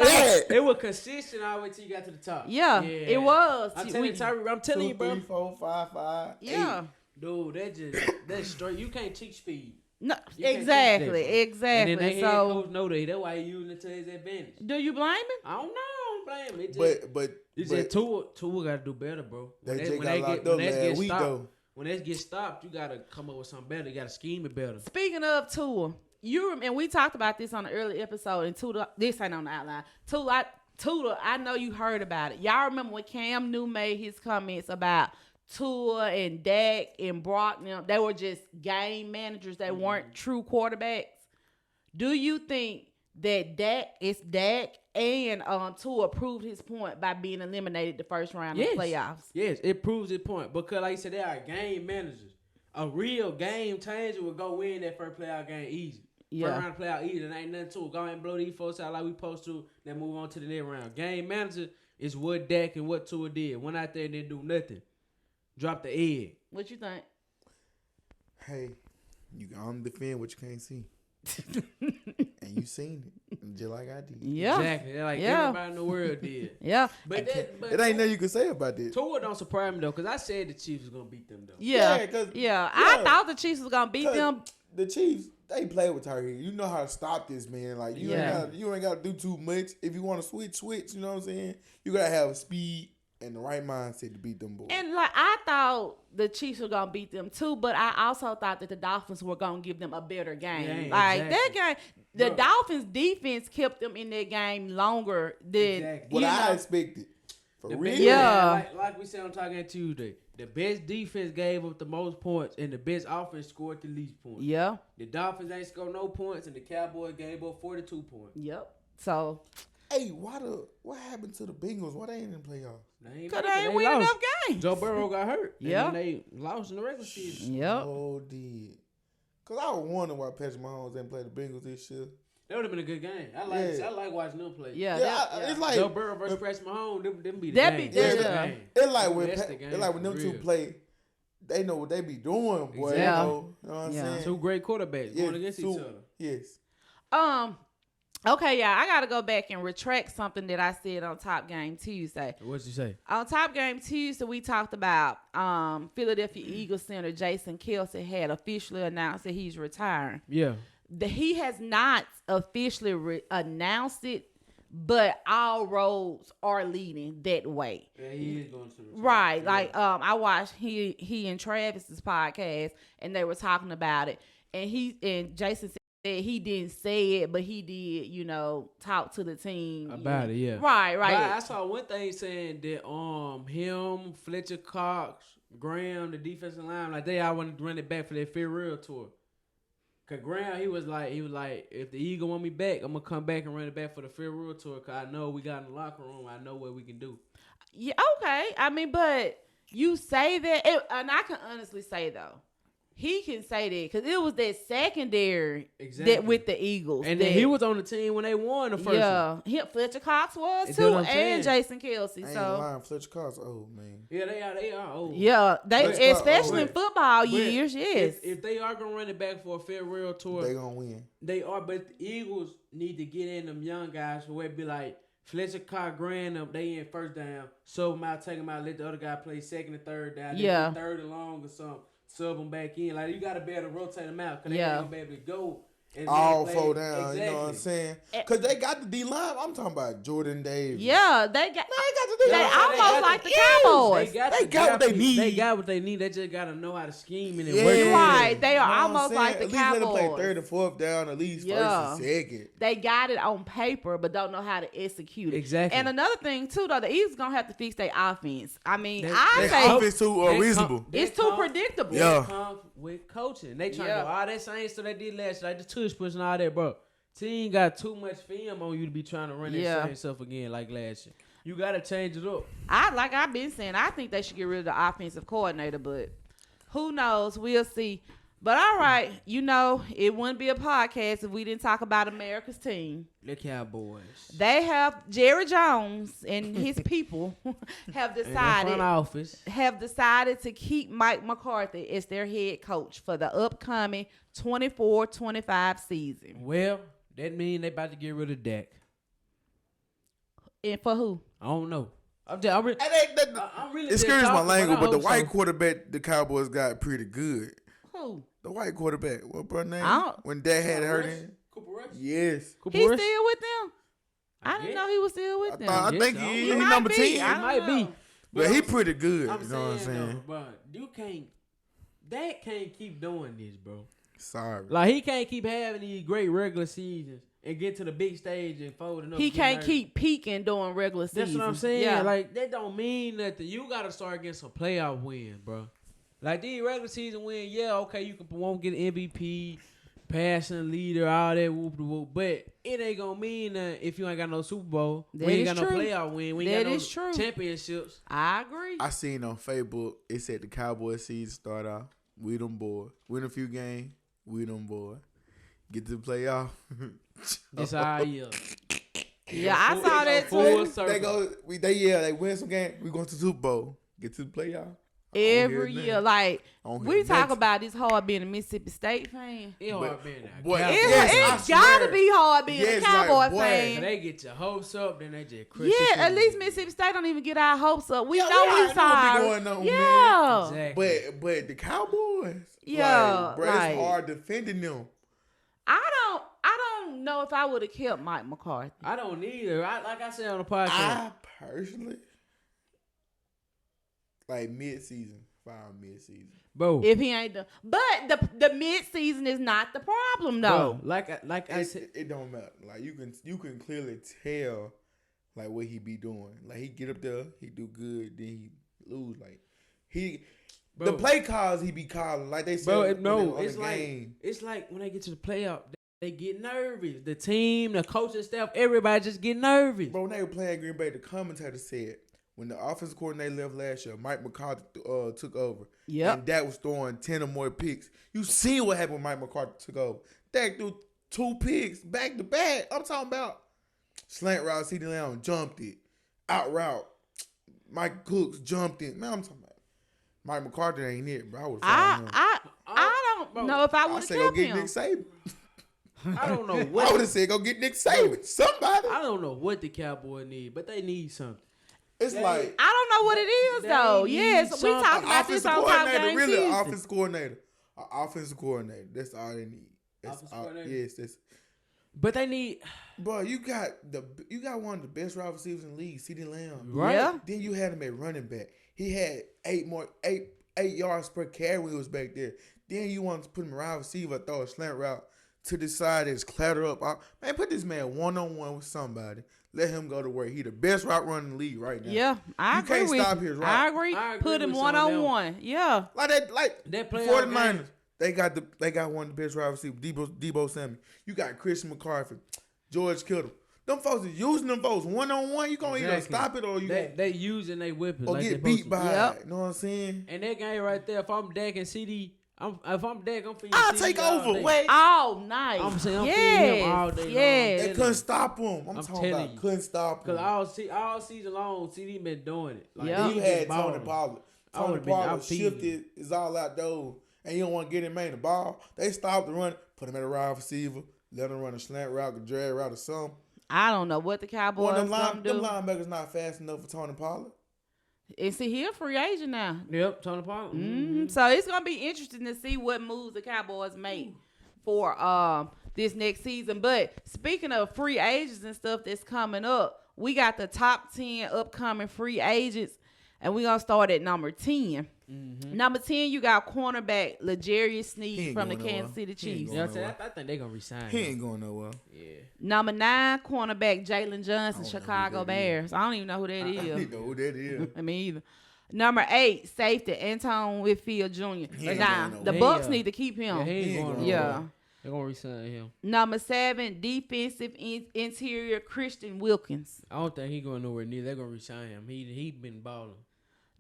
Speaker 1: It was consistent all the way till you got to the top.
Speaker 2: Yeah, it was.
Speaker 1: I'm telling you, bro.
Speaker 3: 2, 3, 4, 5, 5.
Speaker 2: Yeah.
Speaker 3: 8.
Speaker 1: Dude, that's straight. You can't teach speed.
Speaker 2: No,
Speaker 1: You can't
Speaker 2: exactly.
Speaker 1: teach that, bro. And then they head
Speaker 2: So,
Speaker 1: coach know that. That's why he using it to his advantage.
Speaker 2: do you blame him?
Speaker 1: I don't know. I don't blame him. It just,
Speaker 3: But
Speaker 1: it's just Tua got to do better, bro.
Speaker 3: they just got locked up last week,
Speaker 1: stopped,
Speaker 3: though.
Speaker 1: when they get stopped, you got to come up with something better. You got to scheme it better.
Speaker 2: Speaking of Tua, and we talked about this on the early episode, and Tooda, this ain't on the outline. Tooda, I know you heard about it. Y'all remember when Cam Newton made his comments about Tua and Dak and Brock? They were just game managers. They weren't true quarterbacks. Do you think that Dak and Tua proved his point by being eliminated the first round of the playoffs?
Speaker 1: Yes, it proves his point. Because like you said, they are game managers. A real game changer would go win that first playoff game easy.
Speaker 2: Yeah.
Speaker 1: First round playoff easy. And ain't nothing to it. Go ahead and blow these folks out like we supposed to. Then move on to the next round. Game manager is what Dak and what Tua did. Went out there and didn't do nothing. Dropped the egg.
Speaker 2: What you think?
Speaker 3: Hey, you can only defend what you can't see. And you seen it, just like I did.
Speaker 2: Yeah.
Speaker 1: Exactly. Like everybody in the world did.
Speaker 2: Yeah.
Speaker 1: But
Speaker 3: It ain't nothing you can say about that.
Speaker 1: Tua don't surprise me though, because I said the Chiefs was gonna beat them though.
Speaker 2: Yeah.
Speaker 3: Yeah,
Speaker 2: I thought the Chiefs was gonna beat them.
Speaker 3: The Chiefs, they play with Tyreek. You know how to stop this man. Like you ain't got to do too much. If you want to switch. You know what I'm saying? You gotta have speed and the right mindset to beat them boys.
Speaker 2: And like I thought the Chiefs were gonna beat them too, but I also thought that the Dolphins were gonna give them a better game.
Speaker 1: Yeah,
Speaker 2: like
Speaker 1: exactly.
Speaker 2: that game, the Dolphins defense kept them in that game longer than
Speaker 3: What I expected. For real.
Speaker 2: Yeah.
Speaker 1: Like we said on Talking Tuesday, the best defense gave up the most points, and the best offense scored the least points.
Speaker 2: Yeah.
Speaker 1: The Dolphins ain't scored no points, and the Cowboys gave up 42 points.
Speaker 2: Yep. So
Speaker 3: Hey, what happened to the Bengals? Why they ain't in the playoffs?
Speaker 2: because they ain't winning enough games.
Speaker 1: Joe Burrow got hurt.
Speaker 2: Yeah.
Speaker 1: And they lost in the regular season.
Speaker 2: Yep.
Speaker 3: Oh, did. Because I was wondering why Patrick Mahomes didn't play the Bengals this year.
Speaker 1: That would have been a good game. I like watching them play.
Speaker 2: Yeah.
Speaker 3: It's like
Speaker 1: Joe Burrow versus Patrick Mahomes. Them be the
Speaker 2: That
Speaker 1: game.
Speaker 2: be-
Speaker 1: That's the
Speaker 2: yeah.
Speaker 1: game.
Speaker 3: It's like when them two
Speaker 1: real.
Speaker 3: play, they know what they be doing, boy.
Speaker 1: Exactly.
Speaker 3: You know what I'm saying?
Speaker 1: Two great quarterbacks going against each other.
Speaker 3: Yes.
Speaker 2: Okay, y'all. I gotta go back and retract something that I said on Top Game Tuesday.
Speaker 1: What'd you say?
Speaker 2: On Top Game Tuesday, we talked about Philadelphia Eagles center Jason Kelce had officially announced that he's retiring.
Speaker 1: Yeah.
Speaker 2: He has not officially announced it, but all roads are leading that way.
Speaker 1: Yeah, he is going to.
Speaker 2: Right. Like I watched he and Travis's podcast, and they were talking about it, and Jason said he didn't say it, but he did, talk to the team
Speaker 1: about it. Yeah.
Speaker 2: Right.
Speaker 1: But I saw one thing saying that him, Fletcher Cox, Graham, the defensive line, like they all wanted to run it back for their farewell tour. Cause Graham, he was like, if the Eagle want me back, I'm gonna come back and run it back for the farewell tour. Cause I know we got in the locker room. I know what we can do.
Speaker 2: Yeah. Okay. I mean, but you say that, and I can honestly say though, he can say that because it was that secondary that with the Eagles.
Speaker 1: And then he was on the team when they won the first one.
Speaker 2: Yeah, Fletcher Cox was
Speaker 1: That's
Speaker 2: too,
Speaker 1: what I'm
Speaker 2: and
Speaker 1: saying.
Speaker 2: Jason Kelce.
Speaker 3: I ain't
Speaker 2: So
Speaker 3: lying. Fletcher Cox, oh, man.
Speaker 1: Yeah, they are old.
Speaker 2: yeah, they especially in
Speaker 1: But-
Speaker 2: football
Speaker 1: but
Speaker 2: years. Yes.
Speaker 1: If they are gonna run it back for a farewell tour,
Speaker 3: They gonna win.
Speaker 1: they are. But the Eagles need to get in them young guys where it be like Fletcher Cox, Graham, they in first down, sub them out, take them out, let the other guy play second and third down. They do third and long or something. Sub them back in. Like, you got to be able to rotate them out because they ain't going to be able to go
Speaker 3: all four down. Exactly. You know what I'm saying? Because they got the D-line. I'm talking about Jordan Davis.
Speaker 2: Yeah, they got the D-line. They almost like the Cowboys.
Speaker 3: They got what they need.
Speaker 1: They got what they need. They just got to know how to scheme and
Speaker 2: work. Right. They are almost like the
Speaker 3: Cowboys.
Speaker 2: At least
Speaker 3: let them play third and fourth down, at least first and second.
Speaker 2: They got it on paper, but don't know how to execute it.
Speaker 1: Exactly.
Speaker 2: And another thing, too, though, the Eagles going to have to fix their offense. I mean,
Speaker 3: their offense too reasonable.
Speaker 2: It's too predictable.
Speaker 3: Yeah.
Speaker 1: With coaching. They trying to do all that same stuff they did last year. Like the tush push and all that, bro. Team got too much film on you to be trying to run that same stuff again like last year. You got to change it up.
Speaker 2: Like I've been saying, I think they should get rid of the offensive coordinator, but who knows? We'll see. But all right, it wouldn't be a podcast if we didn't talk about America's team.
Speaker 1: The Cowboys.
Speaker 2: They have Jerry Jones and his people have decided to keep Mike McCarthy as their head coach for the upcoming 24-25 season.
Speaker 1: Well, that means they about to get rid of Dak.
Speaker 2: And for who?
Speaker 1: I don't know. I'm really
Speaker 3: excuse my language, but the white quarterback the Cowboys got pretty good.
Speaker 2: Who?
Speaker 3: The white quarterback. What bro name? When Dak had hurt him.
Speaker 1: Cooper Rush?
Speaker 3: Yes.
Speaker 2: He's still with them? I didn't know he was still with them.
Speaker 3: I think he number 10.
Speaker 2: He might be.
Speaker 3: But he pretty good.
Speaker 1: You know
Speaker 3: what I'm saying?
Speaker 1: Bro, Dak can't keep doing this, bro.
Speaker 3: Sorry.
Speaker 1: Like, he can't keep having these great regular seasons and get to the big stage and folding up.
Speaker 2: He can't keep peaking during regular season.
Speaker 1: That's what I'm saying. Yeah. Like, that don't mean nothing. You got to start getting some playoff wins, bro. Like, these regular season wins, you won't get an MVP, passing leader, all that whoop-de-whoop. But it ain't going to mean nothing if you ain't got no Super Bowl. We ain't got no playoff win. We ain't got no championships.
Speaker 2: I agree.
Speaker 3: I seen on Facebook, it said the Cowboys season start off. We them boys. Win a few games. We them boys. Get to the playoff.
Speaker 1: This our year.
Speaker 2: Yeah, I saw that too.
Speaker 3: They win some games. We going to the Super Bowl. Get to the playoff.
Speaker 2: Every year, like we talk about it's hard being a Mississippi State fan.
Speaker 1: It's hard being
Speaker 2: it's gotta be hard being a Cowboy fan.
Speaker 1: They get your hopes up, then they just
Speaker 2: crush at least Mississippi State don't even get our hopes up. We know we sorry.
Speaker 3: Exactly. But the Cowboys, it's hard defending them.
Speaker 2: I don't know if I would have kept Mike McCarthy.
Speaker 1: I don't either. Like I said on the podcast,
Speaker 3: I personally. Like mid-season,
Speaker 1: bro.
Speaker 2: If he ain't done, but the mid-season is not the problem, though.
Speaker 1: Bro, like I said,
Speaker 3: it don't matter. Like you can clearly tell, like what he be doing. Like he get up there, he do good, then he lose. Like the play calls he be calling. Like they said,
Speaker 1: it's like when they get to the playoff, they get nervous. The team, the coaching staff, everybody just get nervous.
Speaker 3: Bro, when they were playing Green Bay, the commentator said, when the offensive coordinator left last year, Mike McCarthy took over.
Speaker 2: Yeah.
Speaker 3: And Dak was throwing 10 or more picks. You seen what happened when Mike McCarthy took over. Dak threw 2 picks back to back. I'm talking about slant route, CeeDee Lamb jumped it. Out route, Mike Cooks jumped it. Man, I'm talking about Mike McCarthy ain't it, bro.
Speaker 2: I don't know if I would have kept him.
Speaker 3: Go get Nick Saban.
Speaker 1: I don't know what.
Speaker 3: I would have said go get Nick Saban. Somebody.
Speaker 1: I don't know what the Cowboys need, but they need something.
Speaker 3: It's like
Speaker 2: I don't know what it is though. Yes, we talked about this on Top Game
Speaker 3: really
Speaker 2: season.
Speaker 3: Offensive coordinator. That's all they need. Yes.
Speaker 1: But they need.
Speaker 3: Bro, you got one of the best wide receivers in the league, CeeDee Lamb.
Speaker 1: Right.
Speaker 2: Yeah.
Speaker 3: Then you had him at running back. He had 8 yards per carry when he was back there. Then you want to put him around receiver, throw a slant route to the side and clatter up. Man, put this man one-on-one with somebody. Let him go to work. He the best route runner in the league right now.
Speaker 2: Yeah, I agree. You can't stop his route. I agree. Put him one-on-one. Yeah.
Speaker 3: Like that 49ers. They got one of the best wide receivers, Debo Samuel. You got Christian McCaffrey, George Kittle. Them folks is using them folks one-on-one. You gonna either stop it or
Speaker 1: they using their weapons.
Speaker 3: Or get beat by it. You know what I'm saying?
Speaker 1: And that game right there, if I'm Dak and CD, if I'm Dak, I'm feeding
Speaker 3: I'll
Speaker 1: CD
Speaker 3: take over.
Speaker 2: Wait. All night.
Speaker 1: I'm saying I'm feeding him all day long.
Speaker 3: They couldn't stop him. I'm talking about
Speaker 1: you.
Speaker 3: Couldn't stop him.
Speaker 1: Because all season long, CD been doing it.
Speaker 3: Like, you had Tony Pollard. Tony Pollard shifted is all out there. And you don't want to get him man the ball. They stopped the run, put him at a wide receiver, let him run a slant route, a drag route or something.
Speaker 2: I don't know what the Cowboys gonna do.
Speaker 3: Them linebackers not fast enough for Tony Pollard.
Speaker 2: And see, he a free agent now.
Speaker 1: Yep, Tony Pollard.
Speaker 2: Mm-hmm. So it's gonna be interesting to see what moves the Cowboys make for this next season. But speaking of free agents and stuff that's coming up, we got the top 10 upcoming free agents, and we're going to start at number 10. Mm-hmm. Number 10, you got cornerback L'Jarius Sneed from the Kansas City Chiefs.
Speaker 1: I think they're going to resign him.
Speaker 3: He ain't going nowhere.
Speaker 1: Yeah.
Speaker 2: Number 9, cornerback Jalen Johnson, Chicago Bears. I don't even know who that is.
Speaker 3: I don't know who that is.
Speaker 2: I mean, either. Number 8, safety Anton Whitfield Jr. Now, the Bucks need to keep him.
Speaker 1: Yeah, he ain't going
Speaker 2: yeah.
Speaker 1: They're going to resign him.
Speaker 2: Number 7, defensive interior Christian Wilkins.
Speaker 1: I don't think he's going nowhere near. They're going to resign him. He been balling.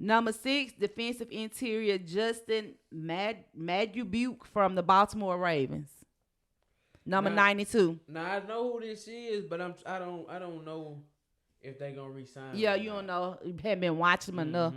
Speaker 2: Number 6, defensive interior Justin Madubuke from the Baltimore Ravens. Number 92.
Speaker 1: Now I know who this is, but I don't know if they gonna resign.
Speaker 2: Yeah, you don't know. You haven't been watching them enough.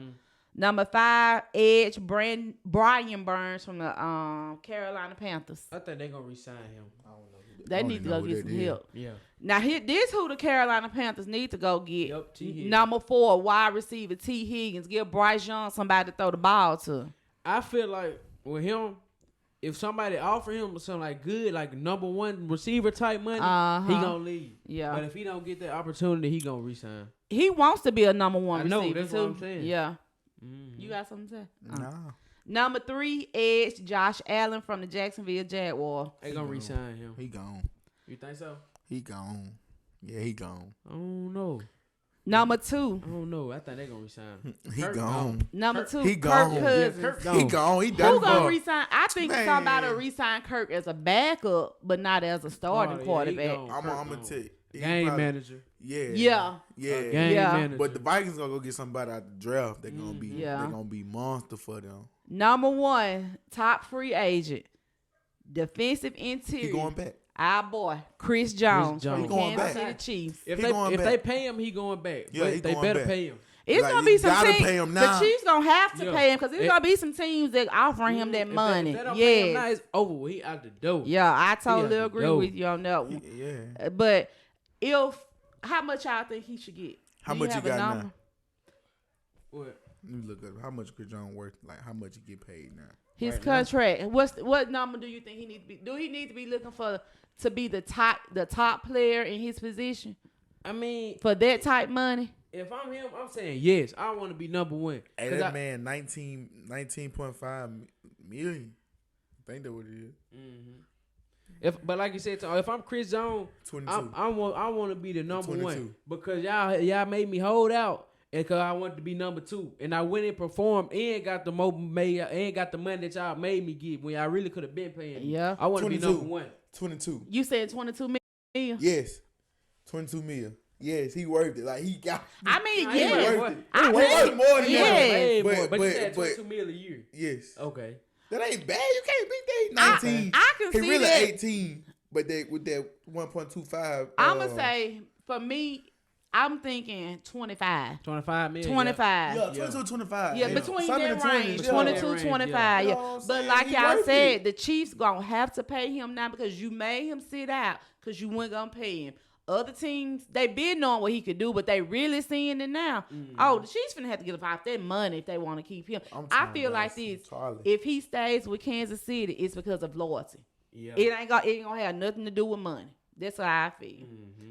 Speaker 2: Number 5, edge Brian Burns from the Carolina Panthers.
Speaker 1: I think they gonna resign him. I don't know.
Speaker 2: They need to go get some help.
Speaker 1: Yeah.
Speaker 2: Now this who the Carolina Panthers need to go get.
Speaker 1: Yep, T. Higgins.
Speaker 2: Number 4, wide receiver T. Higgins. Give Bryce Young somebody to throw the ball to.
Speaker 1: I feel like with him, if somebody offer him something like good, like number 1 receiver type money, he gonna leave.
Speaker 2: Yeah.
Speaker 1: But if he don't get that opportunity, he gonna resign.
Speaker 2: He wants to be a number 1 receiver.
Speaker 1: I know, that's
Speaker 2: too.
Speaker 1: what I'm saying.
Speaker 2: Yeah. Mm-hmm. You got something to say?
Speaker 3: Nah.
Speaker 2: Number 3, edge Josh Allen from the Jacksonville Jaguars.
Speaker 1: They gonna resign him.
Speaker 3: He gone.
Speaker 1: You think so?
Speaker 3: He gone. Yeah, he gone.
Speaker 1: I don't know.
Speaker 2: Number 2.
Speaker 1: I don't know. I think they gonna resign him.
Speaker 3: He
Speaker 1: Kirk
Speaker 3: gone.
Speaker 2: Number 2,
Speaker 3: He
Speaker 2: Kirk
Speaker 3: gone.
Speaker 2: Cousins.
Speaker 1: Yeah, Kirk
Speaker 3: He gone. He done.
Speaker 2: Who gonna
Speaker 3: for.
Speaker 2: resign? I think
Speaker 3: Man.
Speaker 2: somebody will resign Kirk as a backup, but not as a starting quarterback.
Speaker 3: I'm gonna tell you.
Speaker 1: Game manager.
Speaker 3: Yeah.
Speaker 2: Yeah.
Speaker 3: Yeah.
Speaker 1: Game manager.
Speaker 3: But the Vikings gonna go get somebody out the draft. They're gonna be
Speaker 2: Yeah.
Speaker 3: they're gonna be monster for them.
Speaker 2: Number 1, top free agent, defensive interior.
Speaker 3: He going back.
Speaker 2: Our boy, Chris Jones from
Speaker 3: He
Speaker 2: the
Speaker 3: going
Speaker 2: Kansas
Speaker 3: back.
Speaker 2: City Chiefs.
Speaker 1: If
Speaker 3: He going back.
Speaker 1: they pay him, he going back.
Speaker 3: Yeah,
Speaker 1: But
Speaker 3: he
Speaker 1: they
Speaker 3: going
Speaker 1: better
Speaker 3: back.
Speaker 1: pay him.
Speaker 2: It's
Speaker 3: Like,
Speaker 2: gonna
Speaker 3: you
Speaker 2: be some
Speaker 3: gotta
Speaker 2: teams.
Speaker 3: pay him
Speaker 2: The
Speaker 3: now.
Speaker 2: Chiefs gonna have to
Speaker 1: Yeah.
Speaker 2: pay him because there's gonna be some teams that offering him that money.
Speaker 1: If they don't pay him now,
Speaker 2: Yeah,
Speaker 1: it's over. He out the door.
Speaker 2: yeah, I totally
Speaker 1: out the
Speaker 2: agree
Speaker 1: door.
Speaker 2: with you on that one.
Speaker 3: Yeah.
Speaker 2: But how much y'all think he should get?
Speaker 3: How
Speaker 2: Do
Speaker 3: much
Speaker 2: have
Speaker 3: you
Speaker 2: a
Speaker 3: got
Speaker 2: number?
Speaker 3: now?
Speaker 1: What?
Speaker 3: Let me look up how much Chris Jones worth. Like how much he get paid now?
Speaker 2: His
Speaker 1: Right
Speaker 2: contract. What number do you think he needs to be? Do he need to be looking for to be the top player in his position
Speaker 1: I mean,
Speaker 2: for that type money?
Speaker 1: if I'm him, I'm saying yes. I want to be number 1.
Speaker 3: Hey, that man 19.5 million. I think that what it is.
Speaker 1: But like you said, if I'm Chris Jones,
Speaker 3: 22.
Speaker 1: I want to be the number
Speaker 3: 22.
Speaker 1: 1 because y'all made me hold out. And cause I wanted to be number 2, and I went and performed and got the money that y'all made me get when y'all really could have been paying me.
Speaker 2: Yeah.
Speaker 1: I want to be
Speaker 3: 22.
Speaker 1: number 1.
Speaker 3: 22.
Speaker 2: You said 22 million.
Speaker 3: Yes. 22 million. Yes, he worth it. Like he got.
Speaker 2: I mean,
Speaker 1: He
Speaker 2: yeah.
Speaker 1: worth it.
Speaker 2: I
Speaker 3: He worth more than
Speaker 2: yeah.
Speaker 3: that.
Speaker 1: Way more. But you
Speaker 3: but-
Speaker 1: said
Speaker 3: but-
Speaker 1: 22 million a year.
Speaker 3: Yes.
Speaker 1: Okay.
Speaker 3: That ain't bad. You can't beat that. 19.
Speaker 2: I can
Speaker 3: he
Speaker 2: see
Speaker 3: really
Speaker 2: that.
Speaker 3: 18, but they with that 1.25.
Speaker 2: I'm gonna say for me, I'm thinking 25.
Speaker 1: 25 million.
Speaker 2: 25.
Speaker 3: Yeah, 22, 25.
Speaker 2: Yeah, between
Speaker 3: Something in
Speaker 2: that
Speaker 3: the
Speaker 2: range,
Speaker 3: 20s,
Speaker 2: 22,
Speaker 1: range,
Speaker 2: 25.
Speaker 1: yeah.
Speaker 2: Yeah.
Speaker 3: You know what I'm
Speaker 2: But
Speaker 3: saying?
Speaker 2: like
Speaker 3: He
Speaker 2: y'all
Speaker 3: worth
Speaker 2: said,
Speaker 3: it.
Speaker 2: the Chiefs gonna have to pay him now because you made him sit out because you weren't gonna pay him. Other teams, they been knowing what he could do, but they really seeing it now. Oh, the Chiefs finna have to get off their money if they want to keep him. I feel like this: if he stays with Kansas City, it's because of loyalty.
Speaker 1: Yeah.
Speaker 2: It ain't gonna have nothing to do with money. That's what I feel.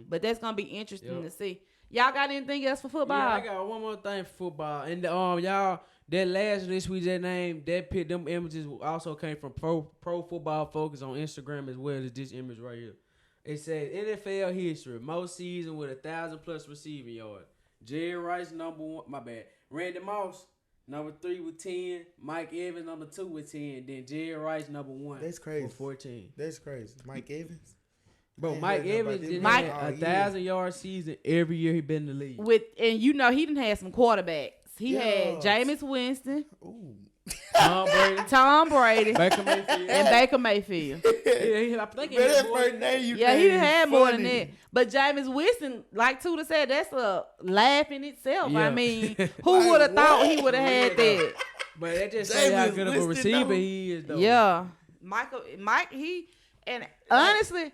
Speaker 2: But that's gonna be interesting to see. Y'all got anything else for football?
Speaker 1: Yeah, I got one more thing for football. And y'all, that last list we just named, them images also came from Pro Football Focus on Instagram as well as this image right here. It says NFL history, most season with 1,000+ receiving yards. Jerry Rice number 1. My bad. Randy Moss number 3 with 10. Mike Evans number 2 with 10. Then Jerry Rice number 1.
Speaker 3: That's crazy.
Speaker 1: With 14.
Speaker 3: That's crazy. Mike Evans.
Speaker 1: Bro,
Speaker 3: ain't
Speaker 1: Mike
Speaker 3: heard nothing
Speaker 1: Evans
Speaker 3: about
Speaker 1: did
Speaker 3: this
Speaker 2: man
Speaker 3: all
Speaker 1: 1,000-yard season every year he been in the league.
Speaker 2: And you know he didn't have some quarterbacks. He had Jameis Winston,
Speaker 3: Ooh.
Speaker 2: Tom Brady,
Speaker 1: Baker Mayfield.
Speaker 2: and Baker Mayfield.
Speaker 1: I think he
Speaker 3: Man,
Speaker 1: had
Speaker 3: that
Speaker 1: more
Speaker 3: first
Speaker 1: than-
Speaker 3: name you
Speaker 2: Yeah, he
Speaker 3: named
Speaker 2: done had
Speaker 3: is
Speaker 2: more than
Speaker 3: funny.
Speaker 2: that. But Jameis Winston, like Tooda said, that's a laugh in itself.
Speaker 1: Yeah.
Speaker 2: I mean, who
Speaker 3: Like,
Speaker 2: would have thought
Speaker 3: what?
Speaker 2: he would have had that?
Speaker 1: But that just shows how
Speaker 3: Jameis
Speaker 1: good of a
Speaker 3: Winston,
Speaker 1: receiver
Speaker 3: though.
Speaker 1: he is, though.
Speaker 2: Yeah. Mike, and honestly,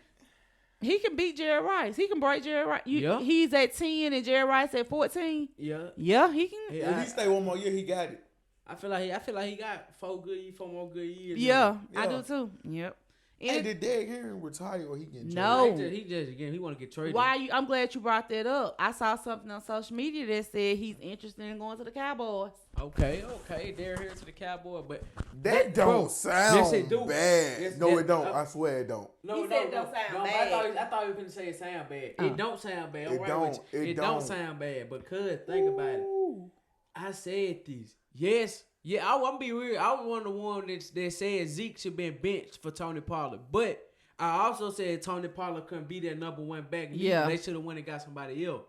Speaker 2: he can beat Jerry Rice. He can break Jerry Rice.
Speaker 1: Yeah.
Speaker 2: He's at 10 and Jerry Rice at 14.
Speaker 1: Yeah.
Speaker 2: Yeah, he can.
Speaker 1: Yeah.
Speaker 3: If he stay one more year, he got it.
Speaker 1: I feel like he got 4 more good years.
Speaker 2: Yeah,
Speaker 3: Yeah.
Speaker 2: I do too. Yep.
Speaker 3: Hey, did Derrick Henry retire or he getting traded?
Speaker 2: No.
Speaker 1: He want to get traded.
Speaker 2: I'm glad you brought that up. I saw something on social media that said he's interested in going to the Cowboys.
Speaker 1: Okay. Derrick Henry to the Cowboys, but
Speaker 3: that don't sound bad.
Speaker 1: Yes,
Speaker 3: no, it don't. I swear it don't.
Speaker 2: No, it don't sound bad.
Speaker 1: I thought you were going to say it sound bad.
Speaker 2: Oh.
Speaker 1: It don't sound bad.
Speaker 3: It
Speaker 1: don't sound bad. Because think about it. I said this. Yes. Yeah, I'm going to be real. I was one of the ones that said Zeke should be benched for Tony Pollard. But I also said Tony Pollard couldn't be their number one back. They should have went and got somebody else.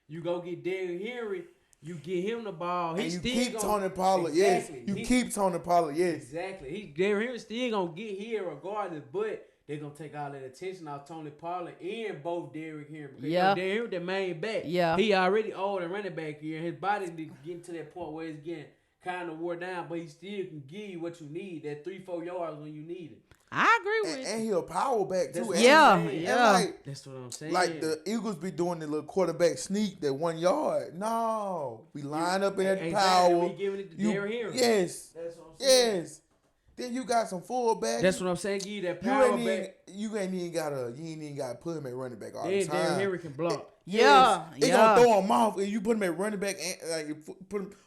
Speaker 1: You go get Derrick Henry. You get him the ball.
Speaker 3: And you keep Tony Pollard. Exactly. Yes. You keep Tony Pollard. Yes.
Speaker 1: Exactly. Derrick Henry still going to get here regardless. But they're going to take all that attention off Tony Pollard and both Derrick Henry. Because Derrick Henry, the main back.
Speaker 2: Yeah.
Speaker 1: He already old and running back here. His body getting to that point where it's getting kind of wore down, but he still can give you what you need, that 3-4 yards when you need it.
Speaker 2: I agree with you.
Speaker 3: And he'll power back too.
Speaker 1: That's what I'm saying.
Speaker 3: Like the Eagles be doing the little quarterback sneak, that 1 yard. No, we line up in that power.
Speaker 1: We giving it to Derrick Henry.
Speaker 3: Yes,
Speaker 1: that's what I'm saying.
Speaker 3: Yes. Then you got some fullbacks.
Speaker 1: That's what I'm saying. Give you that power back.
Speaker 3: You ain't even gotta put him at running back all the time.
Speaker 1: Derrick Henry can block.
Speaker 3: They gonna throw him off, and you put him at running back, and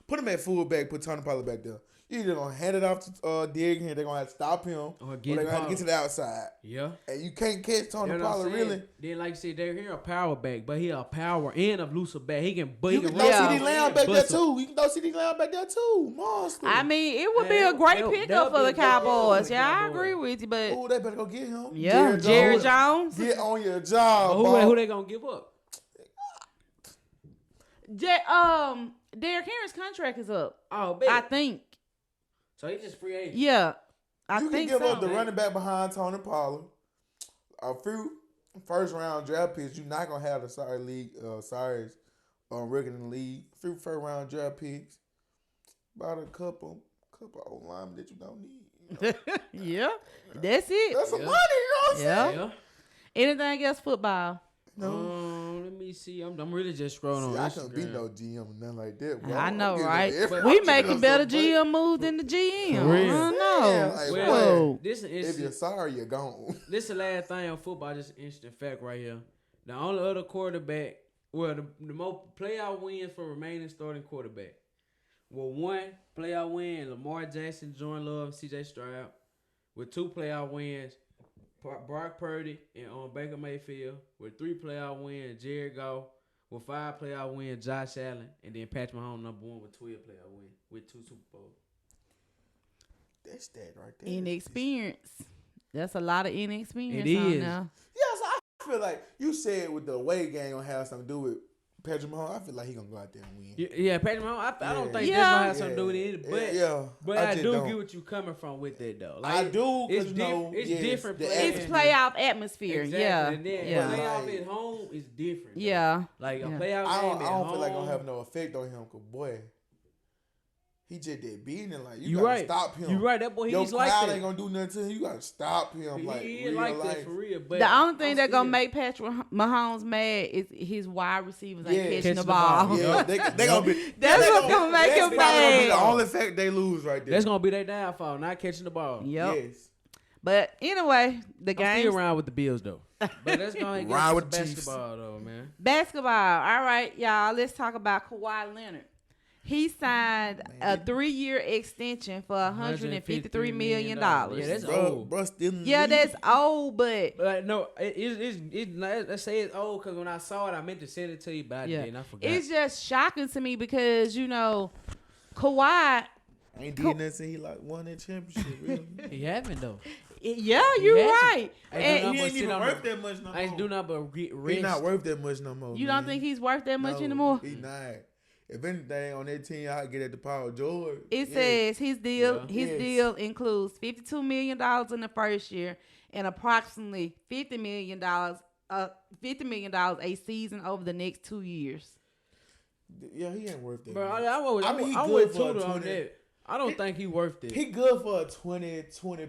Speaker 3: put him at fullback. Put Tony Pollard back there. You either gonna hand it off to Derrick Henry, they're gonna have to stop him, or they're gonna have to get to the outside.
Speaker 1: Yeah,
Speaker 3: and you can't catch Tony Pollard really.
Speaker 1: Then, like you said, Derrick Henry a power back, but he a power and a looser back. He can.
Speaker 3: You can throw CD Lamb back there too. You can throw CD Lamb back there too. Monster.
Speaker 2: I mean, it would be a great pickup for the Cowboys. Yeah, I agree with you, but
Speaker 3: they better go get him.
Speaker 2: Yeah, Jerry Jones.
Speaker 3: Get on your job.
Speaker 1: Who they gonna give up?
Speaker 2: Derrick Henry's contract is up.
Speaker 1: Oh,
Speaker 2: I think.
Speaker 1: So he's just free agent.
Speaker 2: Yeah,
Speaker 3: you can give up the running back behind Tony Pollard, a few first round draft picks. You're not gonna have the sorry record in the league. A few first round draft picks, about a couple old linemen that you don't need.
Speaker 2: Yeah, that's it.
Speaker 3: That's some money, you know what I'm saying?
Speaker 2: Yeah. Anything else football?
Speaker 3: No.
Speaker 1: Let me see. I'm really just scrolling on Instagram.
Speaker 3: I can't be no GM or nothing like that. Bro.
Speaker 2: I know, right? We making better GM moves than the GM. I know.
Speaker 3: Well, if you're sorry, you're gone.
Speaker 1: This is the last thing on football. Just an interesting fact right here. The only other quarterback, the most playoff wins for remaining starting quarterback. Well, 1 playoff win, Lamar Jackson, Jordan Love, C.J. Stroud. With 2 playoff wins, Brock Purdy and Baker Mayfield. With 3 playoff wins, Jared Goff. With 5 playoff wins, Josh Allen. And then Patrick Mahomes number 1 with 12 playoff wins with 2 Super Bowls.
Speaker 3: That's that right there.
Speaker 2: Inexperience. That's a lot of inexperience.
Speaker 1: It is.
Speaker 2: Now.
Speaker 3: Yes, I feel like you said with the away game gonna have something to do with Patrick Mahomes. I feel like he gonna go out there and win.
Speaker 1: Yeah, Patrick Mahomes. I don't think that's gonna have something to do with it. But I do get what you coming from with that though. Like,
Speaker 3: I do.
Speaker 1: It's different.
Speaker 2: It's playoff atmosphere.
Speaker 1: Exactly.
Speaker 2: Yeah.
Speaker 1: And then playoff at home is different.
Speaker 2: Yeah.
Speaker 1: Like a playoff game
Speaker 3: I
Speaker 1: at
Speaker 3: don't
Speaker 1: home.
Speaker 3: feel like gonna have no effect on him. Cause boy, he just did beating it. Like you
Speaker 1: gotta
Speaker 3: right. Stop him.
Speaker 1: You right. That boy, he's like that.
Speaker 3: Your crowd ain't gonna do nothing to him. You gotta stop him.
Speaker 1: He is like that for real. But
Speaker 2: the only thing that gonna make Patrick Mahomes mad is his wide receivers ain't catching the ball.
Speaker 3: Yeah, they gonna be.
Speaker 2: That's what's gonna make him mad.
Speaker 3: That's gonna be the only fact they lose right there.
Speaker 1: That's gonna be their downfall, not catching the ball.
Speaker 2: Yep.
Speaker 3: Yes.
Speaker 2: But anyway, the game.
Speaker 1: Still around with the Bills though. But let's go ahead and get
Speaker 3: with
Speaker 1: basketball though, man.
Speaker 2: Basketball. All right, y'all. Let's talk about Kawhi Leonard. He signed a 3-year extension for $153 million.
Speaker 1: Yeah, that's old.
Speaker 2: That's old, but
Speaker 1: no, let's say it's old because when I saw it, I meant to send it to you, but I didn't. I forgot.
Speaker 2: It's just shocking to me because Kawhi
Speaker 3: ain't did nothing since he won that championship. Really.
Speaker 1: He haven't though.
Speaker 2: Yeah, you're right.
Speaker 3: And he ain't even worth that much no more.
Speaker 1: I ain't do nothing but rest.
Speaker 3: He's not worth that much no more.
Speaker 2: You don't think he's worth that much anymore?
Speaker 3: He's not. If anything on that team, I get at the Paul George.
Speaker 2: It says his deal includes $52 million in the first year and approximately $50 million a season over the next 2 years.
Speaker 3: Yeah, he ain't worth that.
Speaker 1: Bro, I'm with Tooda on that. I don't think he's worth it.
Speaker 3: He good for a 20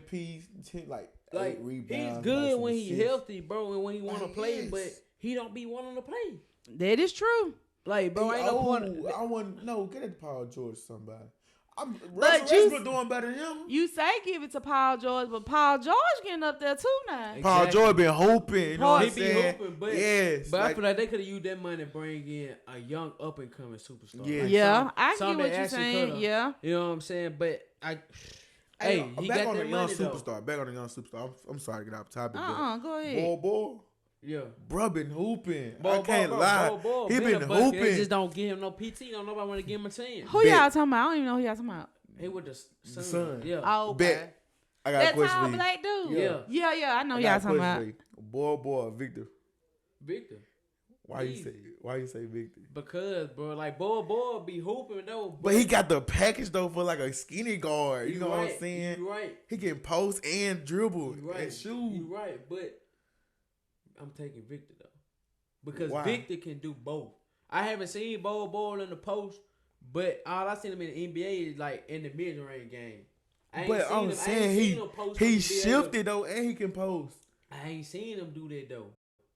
Speaker 3: piece, like 8 rebounds.
Speaker 1: He's good when he's healthy, bro, and when he want to play, but he don't be wanting to play.
Speaker 2: That is true.
Speaker 1: Like, bro, ain't no point.
Speaker 3: I want get at Paul George somebody. Westbrook doing better than him.
Speaker 2: You say give it to Paul George, but Paul George getting up there too now.
Speaker 1: Exactly.
Speaker 3: Paul George been hoping. You know what I'm saying?
Speaker 1: Hooping, but,
Speaker 3: yes.
Speaker 1: But I feel like they could have used that money to bring in a young up and coming superstar.
Speaker 3: Yeah.
Speaker 1: Like
Speaker 2: Yeah, I
Speaker 1: some
Speaker 2: get what
Speaker 1: that
Speaker 2: you're
Speaker 1: actually
Speaker 2: saying.
Speaker 1: coulda.
Speaker 2: Yeah.
Speaker 1: You know what I'm saying? But
Speaker 3: Hey,
Speaker 1: he
Speaker 3: back
Speaker 1: got
Speaker 3: on
Speaker 1: that
Speaker 3: the young
Speaker 1: money
Speaker 3: superstar.
Speaker 1: though.
Speaker 3: Back on the young superstar. I'm sorry to get off topic.
Speaker 2: Go ahead.
Speaker 3: Boy.
Speaker 1: Yeah.
Speaker 3: Bruh been hooping.
Speaker 1: Ball,
Speaker 3: I can't
Speaker 1: ball,
Speaker 3: lie.
Speaker 1: ball, ball,
Speaker 3: He been
Speaker 1: a bucket. They
Speaker 3: hooping.
Speaker 1: just don't give him no PT. Don't nobody want to give him a chance.
Speaker 2: Who y'all talking about? I don't even know who y'all talking about.
Speaker 1: He with the
Speaker 3: Sun.
Speaker 1: Sun. Yeah.
Speaker 2: Oh, okay.
Speaker 3: Bet. I got a
Speaker 2: That
Speaker 3: question
Speaker 2: tall
Speaker 3: for you.
Speaker 2: black dude.
Speaker 1: Yeah.
Speaker 2: Yeah. I know
Speaker 3: I
Speaker 2: y'all
Speaker 3: got a
Speaker 2: talking about.
Speaker 3: question for you. Boy, Victor.
Speaker 1: Victor.
Speaker 3: Why you say Victor?
Speaker 1: Because, bro, like, boy be hooping, though.
Speaker 3: But he got the package, though, for like a skinny guard. You know what I'm saying?
Speaker 1: You right.
Speaker 3: He can post and dribble
Speaker 1: You right.
Speaker 3: and shoot.
Speaker 1: You right. But I'm taking Victor, though. Because
Speaker 3: Why?
Speaker 1: Victor can do both. I haven't seen Ball in the post, but all I seen him in the NBA is, like, in the mid-range game.
Speaker 3: But I'm saying he shifted, though, and he can post.
Speaker 1: I ain't seen him do that, though.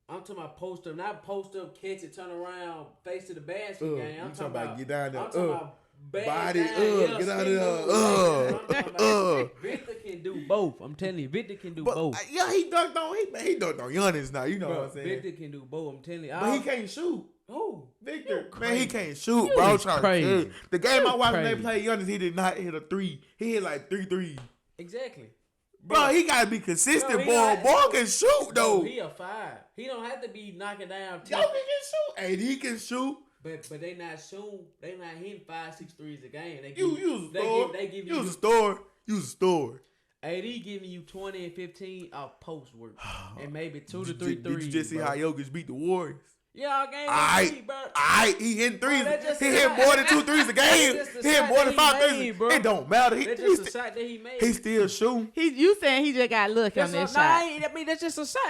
Speaker 1: I'm talking about post up, not post up, catch it, turn around, face to the basket game. I'm talking about
Speaker 3: get down there,
Speaker 1: I'm talking about
Speaker 3: body,
Speaker 1: down,
Speaker 3: get out of there,
Speaker 1: Victor can do both. I'm telling you, Victor can do both.
Speaker 3: Yeah, he dunked on Giannis now. You know what I'm saying?
Speaker 1: Victor can do both. I'm telling you,
Speaker 3: but he can't shoot.
Speaker 1: Who?
Speaker 3: Victor, man, he can't shoot, bro.
Speaker 1: Crazy.
Speaker 3: The game I watched when they played Giannis, he did not hit a three. He hit like 3 threes.
Speaker 1: Exactly.
Speaker 3: Bro, he gotta be consistent. Boy can shoot though.
Speaker 1: He a 5. He don't have to be knocking down.
Speaker 3: Yo, he can shoot. And he can shoot.
Speaker 1: But they not shooting. They not hitting 5, 6 threes a game. They give
Speaker 3: you a store.
Speaker 1: AD giving you 20 and 15 off post work and maybe 2 to 3 threes.
Speaker 3: Did you just see how Jokic beat the Warriors?
Speaker 1: Yeah, game bro.
Speaker 3: He hitting threes. He hit more than 2 threes a game. He hit more than 5 threes. It don't matter.
Speaker 1: That's just a shot that he made.
Speaker 3: He still shooting.
Speaker 2: You saying he just got lucky on that shot?
Speaker 1: I mean, that's just a shot.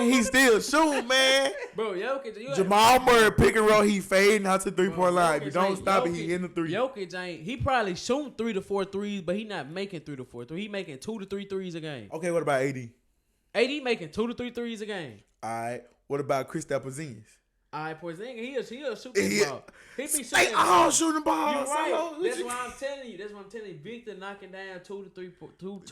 Speaker 3: He still shooting, man.
Speaker 1: Bro, Jokic.
Speaker 3: Jamal Murray pick and roll. He fading out to 3-point line. If you don't stop it, he in the 3.
Speaker 1: Jokic ain't. He probably shooting 3 to 4 threes, but he not making 3 to 4 threes. He making 2 to 3 threes a game.
Speaker 3: Okay, what about AD?
Speaker 1: AD making 2 to 3 threes a game.
Speaker 3: All right. What about Kristaps Porzingis?
Speaker 1: All right, Porzingis, he a shooting ball. He be shooting.
Speaker 3: They all shooting ball.
Speaker 1: You're right. That's why I'm telling you. Victor knocking down 2 to 3.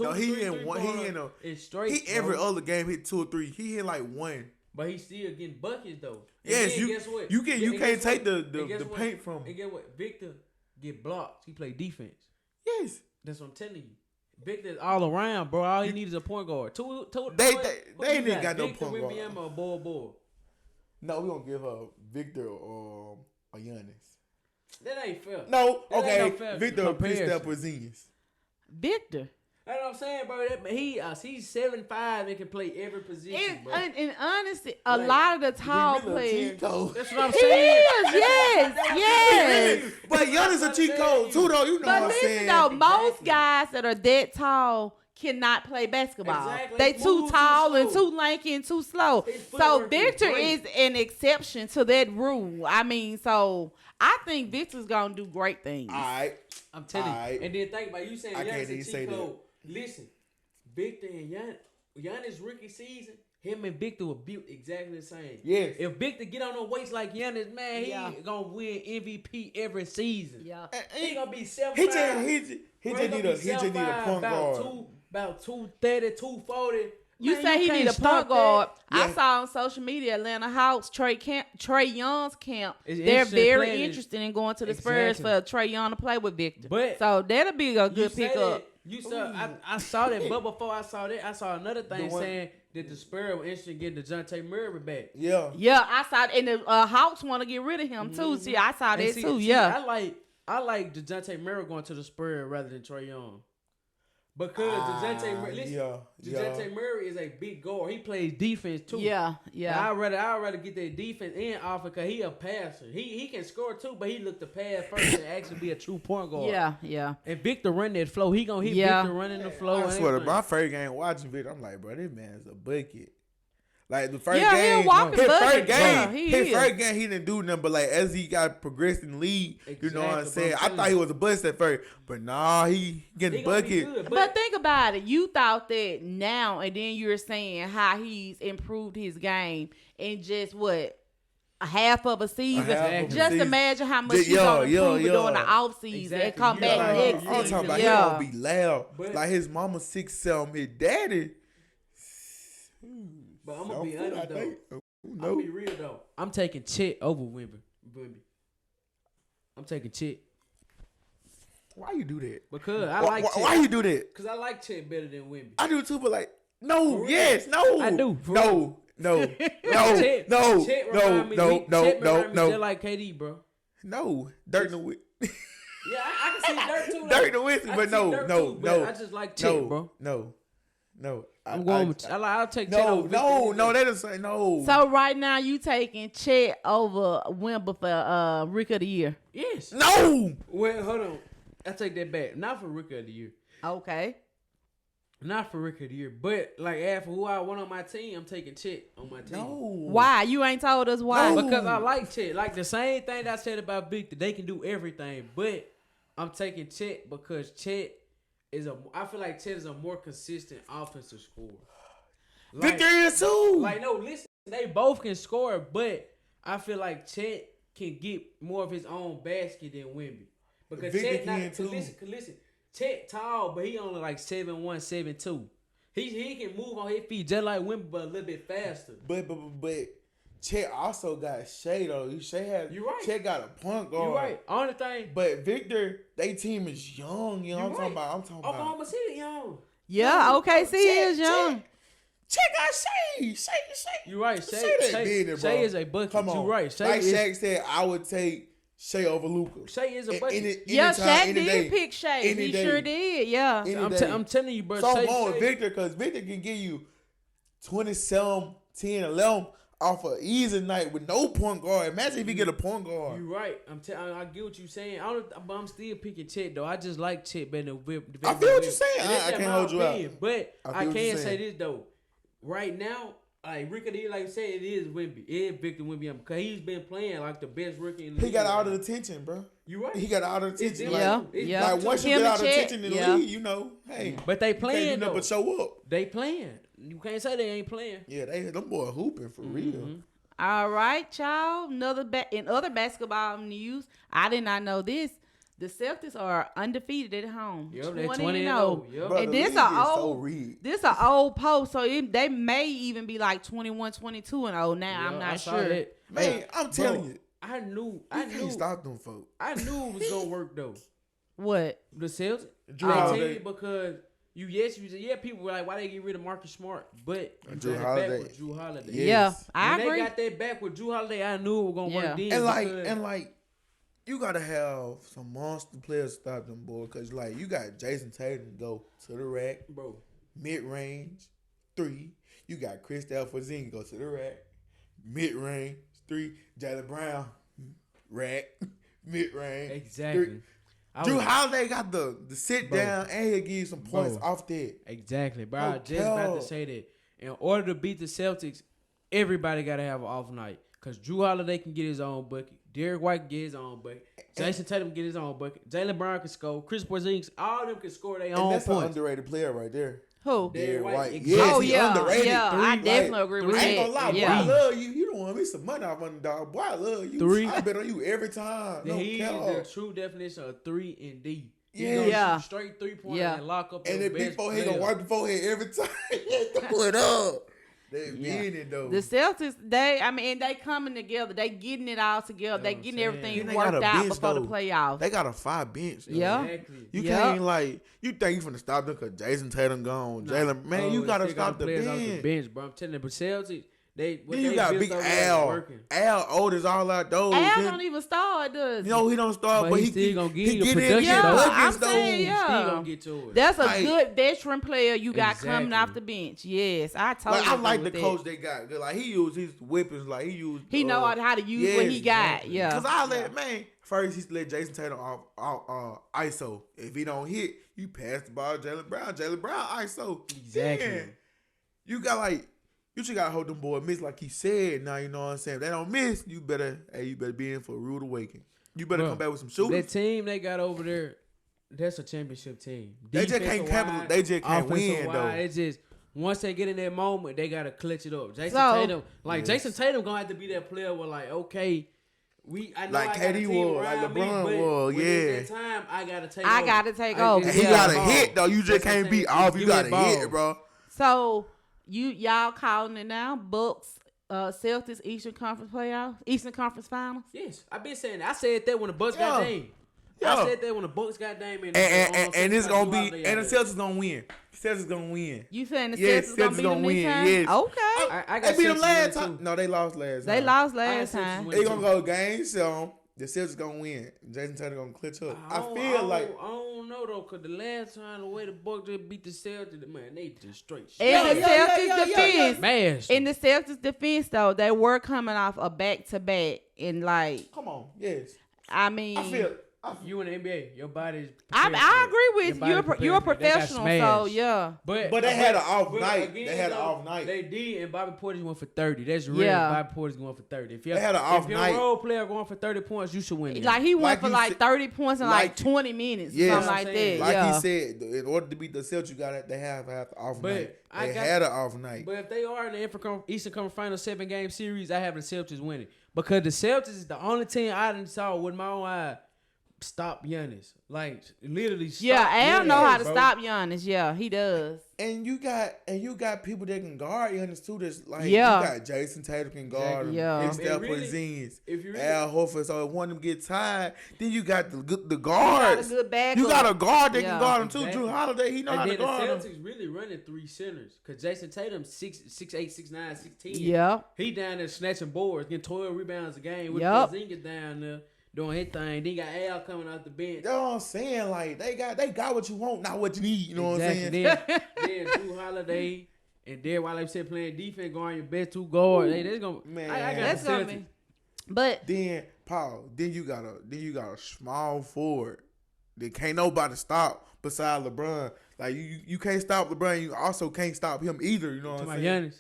Speaker 3: No, he in one. He in a.
Speaker 1: It's straight.
Speaker 3: He every other game hit 2 or 3. He hit like 1.
Speaker 1: But he's still getting buckets though. And
Speaker 3: yes,
Speaker 1: then, guess what?
Speaker 3: You can't take the paint from.
Speaker 1: And guess what? Victor get blocked. He play defense.
Speaker 3: Yes,
Speaker 1: that's what I'm telling you. Victor's all around, bro. All he needs is a point guard.
Speaker 3: They ain't got no point guard.
Speaker 1: Victor, or Ball.
Speaker 3: No, we gonna give her Victor or Giannis.
Speaker 1: That ain't fair.
Speaker 3: No,
Speaker 1: that
Speaker 3: okay.
Speaker 1: Ain't no fair
Speaker 3: Victor or Kristaps Porzingis.
Speaker 2: Victor.
Speaker 1: That's what I'm saying, bro. He's 7'5" and can play every position, bro.
Speaker 2: And honestly, a lot of the tall players.
Speaker 1: That's what I'm saying.
Speaker 2: Yes.
Speaker 3: But Giannis a cheat code too, though. You know what I'm saying?
Speaker 2: Though, most guys that are that tall cannot play basketball. Exactly. They too tall and too lanky and too slow. So Victor is an exception to that rule. I mean, so I think Victor's gonna do great things.
Speaker 3: All right.
Speaker 1: I'm telling you. And then think about you saying Giannis a cheat code. Listen, Victor and Giannis rookie season, him and Victor were built exactly the same.
Speaker 3: Yes.
Speaker 1: If Victor get on the weights like Giannis, man, he gonna win MVP every season.
Speaker 2: Yeah.
Speaker 1: He gonna be 7'5".
Speaker 3: He just need a point guard.
Speaker 1: About 230, 240.
Speaker 2: You say he need a point guard. Yeah. I saw on social media Atlanta Hawks, Trey Young's camp. They're very interested in going to the Spurs for Trey Young to play with Victor. So that'll be a good pickup.
Speaker 1: I saw that, but before I saw that, I saw another thing saying that the Spurs were interested in getting DeJounte Murray back.
Speaker 3: Yeah.
Speaker 2: Yeah, I saw it. And the Hawks want to get rid of him too. See, I saw that too. Yeah.
Speaker 1: I like DeJounte Murray going to the Spurs rather than Trey Young. Because DeJounte Murray is a big guard. He plays defense too.
Speaker 2: Yeah.
Speaker 1: I'd rather get that defense in off because he a passer. He can score too, but he look to pass first and actually be a true point guard.
Speaker 2: Yeah.
Speaker 1: And Victor run that flow. He gonna hit Victor running the flow.
Speaker 3: I swear to my first game watching Victor, I'm like, bro, this man's a bucket. Like the first game, his first game, he didn't do nothing. But like as he got progressed in the league, you know what I'm saying. I thought he was a bust at first, but nah, he getting bucket.
Speaker 2: But think about it. You thought that now, and then you're saying how he's improved his game in just what a half of a season. Just
Speaker 3: season.
Speaker 2: imagine how much he's gonna prove during the off season
Speaker 1: Exactly.
Speaker 2: and come back next
Speaker 3: I'm
Speaker 2: season.
Speaker 3: talking about he gonna be loud. Like his mama 6'7", his daddy.
Speaker 1: But I'm gonna be honest though.
Speaker 3: I'm
Speaker 1: gonna be real though. I'm taking Chet over Wemby. I'm taking Chet.
Speaker 3: Why you do that?
Speaker 1: Because I like Chet.
Speaker 3: Why you do that?
Speaker 1: Because I like Chet better than Wemby.
Speaker 3: I do too, but like, no, yes, no.
Speaker 1: I do.
Speaker 3: No.
Speaker 1: Chet remind me just like KD, bro.
Speaker 3: No. Dirt and Whit.
Speaker 1: Yeah, I can see Dirt too.
Speaker 3: Dirt and Whit, but no.
Speaker 1: I just like Chet, bro.
Speaker 3: No.
Speaker 1: I'm going with Chet. I'll take Chet over.
Speaker 3: No, they just say no.
Speaker 2: So right now you taking Chet over Wemby for Rookie of the Year?
Speaker 1: Yes.
Speaker 3: No.
Speaker 1: Well, hold on. I take that back. Not for Rookie of the Year.
Speaker 2: Okay.
Speaker 1: Not for Rookie of the Year, but like after who I want on my team, I'm taking Chet on my team.
Speaker 3: No.
Speaker 2: Why? You ain't told us why.
Speaker 3: No.
Speaker 1: Because I like Chet. Like the same thing that I said about Victor. They can do everything, but I'm taking Chet because Chet I feel like Chet is a more consistent offensive scorer. Like,
Speaker 3: Victor is too.
Speaker 1: Like, no, listen, they both can score, but I feel like Chet can get more of his own basket than Wemby. Because
Speaker 3: Victor
Speaker 1: Chet
Speaker 3: can too.
Speaker 1: Listen, Chet tall, but he only like 7'1", 7'2". He can move on his feet just like Wemby, but a little bit faster.
Speaker 3: But Chet also got Shea though.
Speaker 1: You right.
Speaker 3: Chet got a point guard.
Speaker 1: You right. Only thing.
Speaker 3: But Victor, they team is young. You know what I'm talking about?
Speaker 1: Oklahoma City young.
Speaker 2: Yeah, OKC is young.
Speaker 3: Chet got Shea.
Speaker 1: You right.
Speaker 3: Shea
Speaker 1: is a bucket.
Speaker 3: Come on.
Speaker 1: You right.
Speaker 3: Like Shaq said, I would take Shea over Luka.
Speaker 1: Shea is a bucket.
Speaker 2: Shaq did pick Shea. He sure did. Yeah.
Speaker 1: I'm telling you, bro.
Speaker 3: So I'm going with Victor because Victor can give you 27, 10, 11 off an easy night with no point guard. Imagine if he get a point guard.
Speaker 1: You right. I get what you're saying. But I'm still picking Chet though. I just like Chet better than Whip.
Speaker 3: I feel what you're saying. I can't hold you out.
Speaker 1: But I can say this though. Right now, like Rick of the Year, like you said, it is Wemby. It is Victor Wemby because he's been playing like the best rookie in the league.
Speaker 3: He got all the attention, bro.
Speaker 1: You right.
Speaker 3: He got all the attention.
Speaker 2: Yeah.
Speaker 3: Like once you get all the attention in the league, you know, hey.
Speaker 1: But they playing though.
Speaker 3: But show up.
Speaker 1: They playing. You can't say they ain't playing.
Speaker 3: Yeah, them boys hooping for real.
Speaker 2: All right, y'all. In other basketball news, I did not know this. The Celtics are undefeated at home.
Speaker 1: Yep, they're 20-0. Yep.
Speaker 2: And this an old post, so they may even be like 21-22-0 now. I'm not sure.
Speaker 1: That.
Speaker 3: Man, I'm telling you.
Speaker 1: I knew.
Speaker 3: Can't stop them folks.
Speaker 1: I knew it was gonna work though.
Speaker 2: What?
Speaker 1: The Celtics?
Speaker 3: Drew Holiday.
Speaker 1: Because people were like, why they get rid of Marcus Smart? But
Speaker 3: Drew Holiday.
Speaker 1: With Drew Holiday.
Speaker 3: Yes.
Speaker 2: Yeah, I agree.
Speaker 1: They got that back with Drew Holiday. I knew it was gonna work then.
Speaker 3: And like, you gotta have some monster players to stop them boys, cause like you got Jason Tatum go to the rack,
Speaker 1: bro,
Speaker 3: mid range 3. You got Kristaps Porzingis go to the rack, mid range 3. Jaylen Brown rack, mid range.
Speaker 1: Exactly.
Speaker 3: 3. Drew Holiday got the sit down and he'll give you some points off that.
Speaker 1: Exactly, bro. I was just about to say that. In order to beat the Celtics, everybody gotta have an off night, cause Drew Holiday can get his own bucket. Derek White can get his own bucket. Jason Tatum can get his own bucket. Jaylen Brown can score. Chris Porzingis, all of them can score their own
Speaker 3: that's
Speaker 1: points.
Speaker 3: An underrated player right there.
Speaker 2: Who?
Speaker 3: Derek White.
Speaker 1: Exactly.
Speaker 3: Yes, he underrated.
Speaker 2: Yeah, I definitely agree with that.
Speaker 3: I ain't gonna lie, boy,
Speaker 2: yeah.
Speaker 3: I love you. You don't want me some money off underdog. Boy, I love you.
Speaker 1: 3.
Speaker 3: I bet on you every time. No
Speaker 1: He
Speaker 3: cap.
Speaker 1: is the true definition of 3 and D.
Speaker 2: Yeah.
Speaker 1: Straight 3-pointer and lock up.
Speaker 3: And
Speaker 1: your
Speaker 3: then
Speaker 1: best
Speaker 3: before he
Speaker 1: player.
Speaker 3: gonna wipe the forehead every time. Throw it up. They being it though.
Speaker 2: The Celtics, they coming together. They getting it all together. They getting everything worked out before the playoffs.
Speaker 3: They got a 5 bench. Though.
Speaker 2: Yeah.
Speaker 1: Exactly.
Speaker 3: You can't like you think you finna stop them because Jason Tatum gone. Jaylen, man, you gotta stop the
Speaker 1: players
Speaker 3: bench.
Speaker 1: off the bench, bro. I'm telling you, but Celtics, then
Speaker 3: you got big Al. Al old is all out those.
Speaker 2: Al don't even start, does he?
Speaker 3: No, he don't start, but he
Speaker 1: still gonna get you the
Speaker 3: get
Speaker 1: production.
Speaker 3: in
Speaker 2: Yeah, I'm
Speaker 3: though.
Speaker 2: saying,
Speaker 1: He still gonna get to it.
Speaker 2: That's a good veteran player you got coming
Speaker 1: Exactly.
Speaker 2: off the bench. Yes, I totally
Speaker 3: I like the
Speaker 2: agree with
Speaker 3: coach
Speaker 2: that.
Speaker 3: they got. Like he used his weapons. Like he used.
Speaker 2: He know how to use what he got. Yeah.
Speaker 3: Because I let first he let Jason Tatum off ISO. If he don't hit, you pass the ball to Jaylen Brown. Jaylen Brown ISO.
Speaker 1: Exactly.
Speaker 3: Then, you got you just gotta hold them boys miss like he said. Now you know what I'm saying. If they don't miss, you better be in for a rude awakening. You better come back with some shooters.
Speaker 1: That team they got over there, that's a championship team.
Speaker 3: They just can't win though.
Speaker 1: It's just once they get in that moment, they gotta clutch it up. Jason Tatum gonna have to be that player where like, okay, I know
Speaker 3: like KD was, like LeBron was,
Speaker 1: At that time, I gotta take
Speaker 2: over.
Speaker 3: And he got a hit though. You just can't be off. You got to hit, bro.
Speaker 2: So y'all calling it now? Bucks, Celtics, Eastern Conference Finals.
Speaker 1: Yes, I've been saying that. I said that when the Bucks got Dame. I said that when the Bucks got Dame.
Speaker 3: And it's gonna be, and the Celtics gonna win. Celtics gonna win.
Speaker 2: You saying the Celtics gonna win?
Speaker 3: Yes.
Speaker 2: Okay.
Speaker 1: I got
Speaker 3: they beat them last
Speaker 1: time.
Speaker 3: time. No, they lost last time.
Speaker 2: They lost last time.
Speaker 3: They gonna go game 7. The Celtics gonna win. Jason Tatum gonna clutch up. I
Speaker 1: don't know though, cause the last time the way the Bucks just beat the Celtics, man, they just straight shit.
Speaker 2: In the Celtics defense,
Speaker 1: in
Speaker 2: the Celtics defense though, they were coming off a back-to-back and like.
Speaker 3: Come on, yes.
Speaker 2: I mean,
Speaker 1: you in the NBA, your body's.
Speaker 2: I agree with you. You're a professional, so yeah.
Speaker 3: But they had an off night. They had an off night.
Speaker 1: They did, and Bobby Portis went for 30. That's real. Bobby Portis going for 30. If
Speaker 3: they had an off night.
Speaker 1: If your role player going for 30 points, you should win.
Speaker 2: Like he went for 30 points in like 20 minutes, something like that.
Speaker 3: Like he said, in order to beat the Celtics, they have to have the off night. They had an off night.
Speaker 1: But if they are in the Eastern Conference Finals 7-game series, I have the Celtics winning because the Celtics is the only team I didn't saw with my own eye. Stop Giannis. Like literally stop
Speaker 2: Al know how to stop Giannis. Yeah, he does.
Speaker 3: And you got people that can guard Giannis too. That's like you got Jason Tatum can guard him. Yeah. Steph Porzingis, Al Horford. So if one of them get tired, then you got the guards. You got a guard that can guard him too. Drew Holiday, he know how to guard him.
Speaker 1: The Celtics really running 3 centers because Jason Tatum 6'8", 6'9", 6'10".
Speaker 2: Yeah.
Speaker 1: He down there snatching boards, getting 12 rebounds a game with Porzingis down there. Doing his thing. Then you got Al coming out the bench.
Speaker 3: That's what I'm saying. Like they got what you want, not what you need. You know what I'm saying?
Speaker 1: Then Drew Holiday and then while they said playing defense, going your best 2 guards. Hey, that's gonna
Speaker 2: that's gonna be. But
Speaker 3: then Paul, then you got a small forward that can't nobody stop besides LeBron. Like you can't stop LeBron. You also can't stop him either. You know what I'm saying?
Speaker 1: Giannis.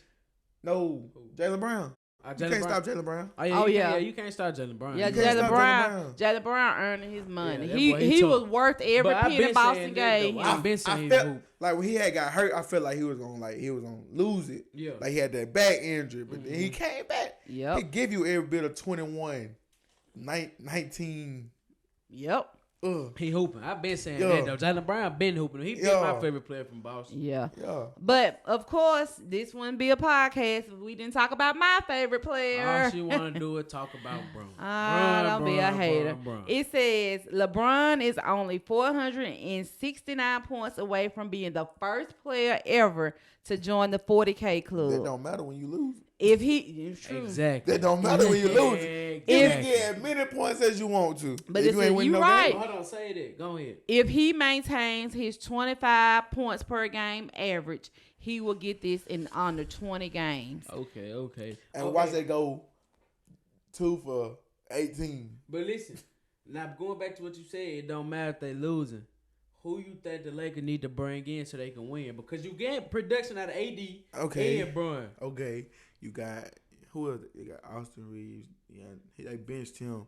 Speaker 3: No, Jaylen Brown. You can't stop Jaylen Brown.
Speaker 1: You can't stop Jaylen Brown.
Speaker 2: Yeah, Jaylen Brown earning his money. He was worth every penny Boston gave him.
Speaker 1: I've been saying
Speaker 3: like when he had got hurt, I felt like he was gonna lose it. Yeah, like he had that back injury, but then he came back.
Speaker 2: Yep,
Speaker 3: he give you every bit of 21, 19.
Speaker 2: Yep.
Speaker 1: He hooping. I've been saying that though. Jaylen Brown been hooping. He been my favorite player from Boston.
Speaker 2: Yeah. But of course, this wouldn't be a podcast if we didn't talk about my favorite player.
Speaker 1: All she want to do is talk about Bron.
Speaker 2: Don't be a hater. It says LeBron is only 469 points away from being the first player ever to join the 40K club.
Speaker 3: That don't matter when you lose.
Speaker 2: It's true.
Speaker 1: Exactly.
Speaker 3: That don't matter when you lose. You can get as many points as you want to.
Speaker 2: But if you ain't winning no game.
Speaker 1: Hold on, say that. Go ahead.
Speaker 2: If he maintains his 25 points per game average, he will get this in under 20 games.
Speaker 1: Okay.
Speaker 3: And watch that go 2 for 18.
Speaker 1: But listen, now going back to what you said, it don't matter if they losing. Who you think the Lakers need to bring in so they can win? Because you get production out of AD and Bron.
Speaker 3: Okay. You got who else? You got Austin Reeves. Yeah, they benched him.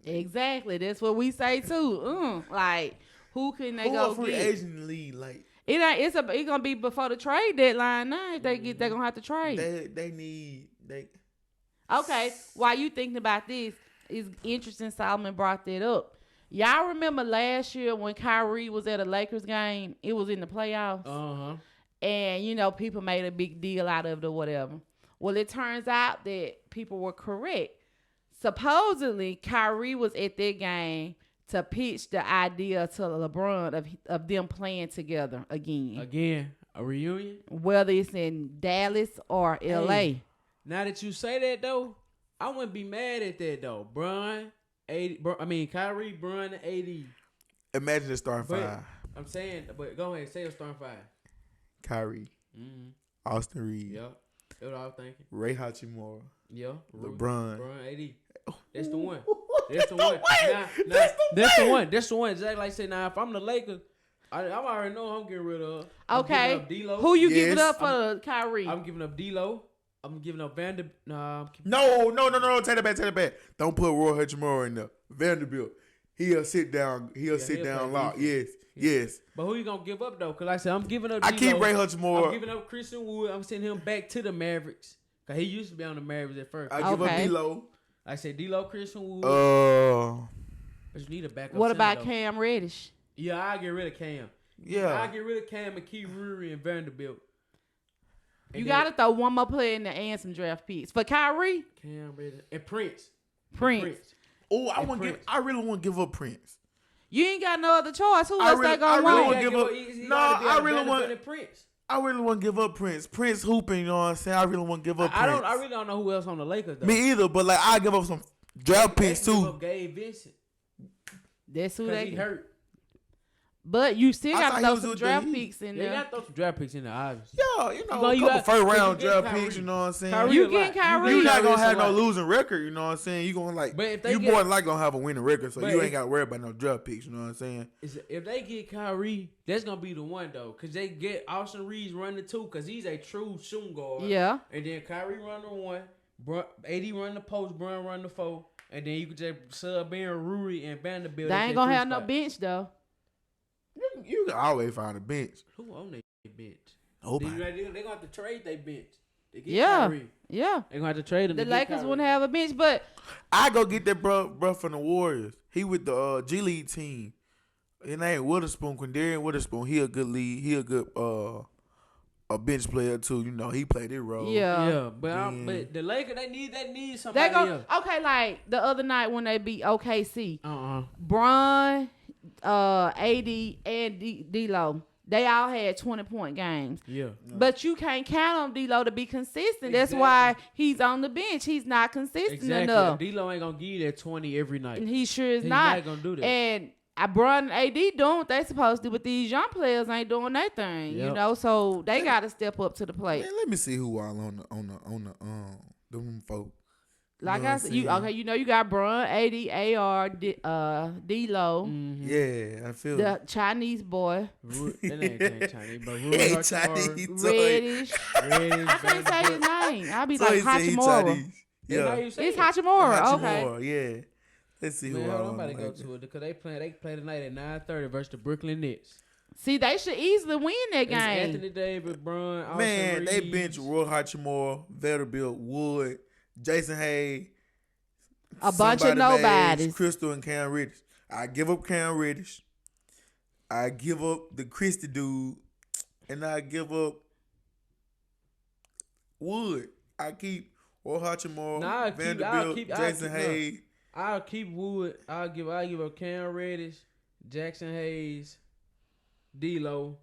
Speaker 2: Exactly. That's what we say too. Like who can they go
Speaker 3: free
Speaker 2: get?
Speaker 3: Agent league like
Speaker 2: It's gonna be before the trade deadline now. If they're gonna have to trade. Okay, while you thinking about this, it's interesting Solomon brought that up. Y'all remember last year when Kyrie was at a Lakers game? It was in the playoffs.
Speaker 1: Uh-huh.
Speaker 2: And, people made a big deal out of it or whatever. Well, it turns out that people were correct. Supposedly, Kyrie was at that game to pitch the idea to LeBron of them playing together again.
Speaker 1: Again, a reunion?
Speaker 2: Whether it's in Dallas or L.A.
Speaker 1: Now that you say that, though, I wouldn't be mad at that, though. Kyrie, Bron, and AD.
Speaker 3: Imagine the starting 5.
Speaker 1: I'm saying, but go ahead, say a starting 5.
Speaker 3: Kyrie. Austin Reeves.
Speaker 1: Yeah. That's what I was thinking.
Speaker 3: Ray Hachimura.
Speaker 1: Yeah.
Speaker 3: LeBron.
Speaker 1: AD. That's the one. That's the one. That's the one. That's the one. Exactly like I said, now, if I'm the Lakers, I already know I'm getting rid of.
Speaker 2: Okay. Who you giving up for Kyrie?
Speaker 1: I'm giving up D'Lo. I'm giving up Vanderbilt.
Speaker 3: No. Take that back. Don't put Roy Hachimura in there. Vanderbilt. He'll sit down. He'll sit down lock. Yes.
Speaker 1: But who you gonna give up though? Cause like I said, I'm giving up.
Speaker 3: I keep Ray Hutchinson.
Speaker 1: I'm giving up Christian Wood. I'm sending him back to the Mavericks. Cause he used to be on the Mavericks at first.
Speaker 3: I give up D-Lo.
Speaker 1: I said D-Lo, Christian Wood. But you need a backup.
Speaker 2: What about
Speaker 1: though.
Speaker 2: Cam Reddish?
Speaker 1: Yeah, I'll get rid of Cam.
Speaker 3: Yeah.
Speaker 1: I'll get rid of Cam and keep Ruri and Vanderbilt. And
Speaker 2: you got to throw one more player in there and some draft picks. For Kyrie?
Speaker 1: Cam Reddish. And Prince.
Speaker 3: Oh, I really want to give up Prince.
Speaker 2: You ain't got no other choice. Who else they gonna want?
Speaker 3: I really want to give up Prince. Prince hooping, you know what I'm saying? I really want to give up Prince.
Speaker 1: I really don't know who else on the Lakers though.
Speaker 3: Me either, but like I give up some draft picks too.
Speaker 1: Give up Gabe Vincent.
Speaker 2: That's who they
Speaker 1: he hurt.
Speaker 2: But you still got to throw some draft picks in there.
Speaker 1: You got to throw some draft picks in there, obviously.
Speaker 3: Yeah, you know, a couple first round draft picks, you know what I'm saying?
Speaker 2: You get Kyrie.
Speaker 3: You're not going to have no losing record, you know what I'm saying? You're going to you more than likely going to have a winning record, so you ain't got to worry about no draft picks, you know what I'm saying?
Speaker 1: If they get Kyrie, that's going to be the one, though, because they get Austin Reeves running two, because he's a true shooting guard.
Speaker 2: Yeah.
Speaker 1: And then Kyrie run the one, AD run the post, Brown run the four, and then you could just sub in Ruri and Vanderbilt.
Speaker 2: They ain't going to have no bench, though.
Speaker 3: You can always find a bench.
Speaker 1: Who on their bench?
Speaker 3: Nobody.
Speaker 1: They're going to have to trade their bench.
Speaker 2: Kyrie. Yeah.
Speaker 1: They're going to have to trade them.
Speaker 2: The Lakers wouldn't have a bench, but
Speaker 3: I go get that bro from the Warriors. He with the G League team. His name Witherspoon, Quindarian Witherspoon. He a good lead. He a good a bench player too. You know, he played his role.
Speaker 1: Yeah. But the Lakers, they need somebody else.
Speaker 2: Okay, like the other night when they beat OKC. Bron, AD, and D-Lo, they all had 20-point games.
Speaker 1: Yeah.
Speaker 2: But you can't count on D-Lo to be consistent. That's why he's on the bench. He's not consistent enough.
Speaker 1: D-Lo ain't going to give you that 20 every night.
Speaker 2: And he sure is
Speaker 1: He's
Speaker 2: not.
Speaker 1: not going to do that.
Speaker 2: And Bron and AD doing what they supposed to, but these young players ain't doing their thing, you know? So they got to step up to the plate.
Speaker 3: Man, let me see who all on the them folk.
Speaker 2: Like I said, you know you got Bron, AD, AR, D-Lo.
Speaker 1: Mm-hmm.
Speaker 3: Yeah, I feel
Speaker 2: the Chinese boy.
Speaker 1: That ain't Chinese, but
Speaker 3: Chinese.
Speaker 2: Reddish. I can't say his name. I'll be like Hachimura.
Speaker 3: Yeah,
Speaker 2: it's Hachimura. Okay.
Speaker 3: Yeah. Let's see who
Speaker 1: nobody go to it because they play tonight at 9:30 versus the Brooklyn Nets.
Speaker 2: See, they should easily win that game.
Speaker 1: Anthony Davis, Bron,
Speaker 3: man, they bench Roy Hachimura, Vanderbilt, Wood, Jason Hayes,
Speaker 2: a bunch of nobodies.
Speaker 3: Crystal and Cam Reddish. I give up Cam Reddish. I give up the Christie dude, and I give up Wood. I keep Roy Hachimura, Vanderbilt, Jason Hayes.
Speaker 1: I'll keep Wood. I'll give up Cam Reddish, Jackson Hayes, D-Lo,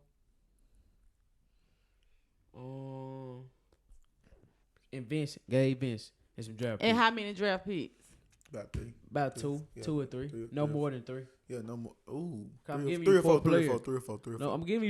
Speaker 1: and Vincent, Gabe Vincent, and some draft picks.
Speaker 2: And how many draft picks?
Speaker 3: About three.
Speaker 1: About two. Yeah. 2 or 3. No more than 3.
Speaker 3: Yeah, no more. Ooh,
Speaker 1: three or four. No, I'm giving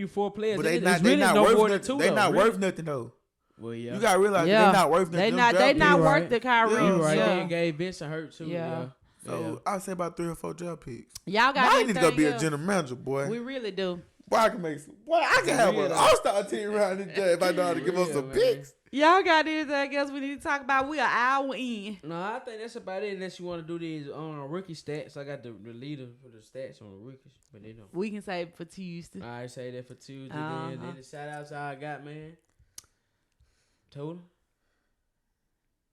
Speaker 1: you 4 players.
Speaker 3: But they not
Speaker 1: no
Speaker 3: worth
Speaker 1: more
Speaker 3: nothing.
Speaker 1: Than 2.
Speaker 3: They not
Speaker 1: really.
Speaker 3: worth nothing though.
Speaker 1: Well, yeah.
Speaker 3: You gotta realize they not worth nothing.
Speaker 2: They not worth the Kyrie.
Speaker 1: Right.
Speaker 2: Yeah.
Speaker 1: And Gabe Vincent hurt too. Yeah.
Speaker 3: So I say about 3 or 4 draft picks.
Speaker 2: Y'all got
Speaker 3: I need to go be a general manager, boy.
Speaker 2: We really do.
Speaker 3: Boy, I can make some. Boy, I can have an all-star team around this day if I know how to give us some picks.
Speaker 2: Y'all got anything else we need to talk about? We are an hour in.
Speaker 1: No, I think that's about it. Unless you want to do these rookie stats, I got the leader for the stats on the rookies, but they don't.
Speaker 2: We can save it for Tuesday.
Speaker 1: I say that for Tuesday. Then the shout outs I got, man. Tooda.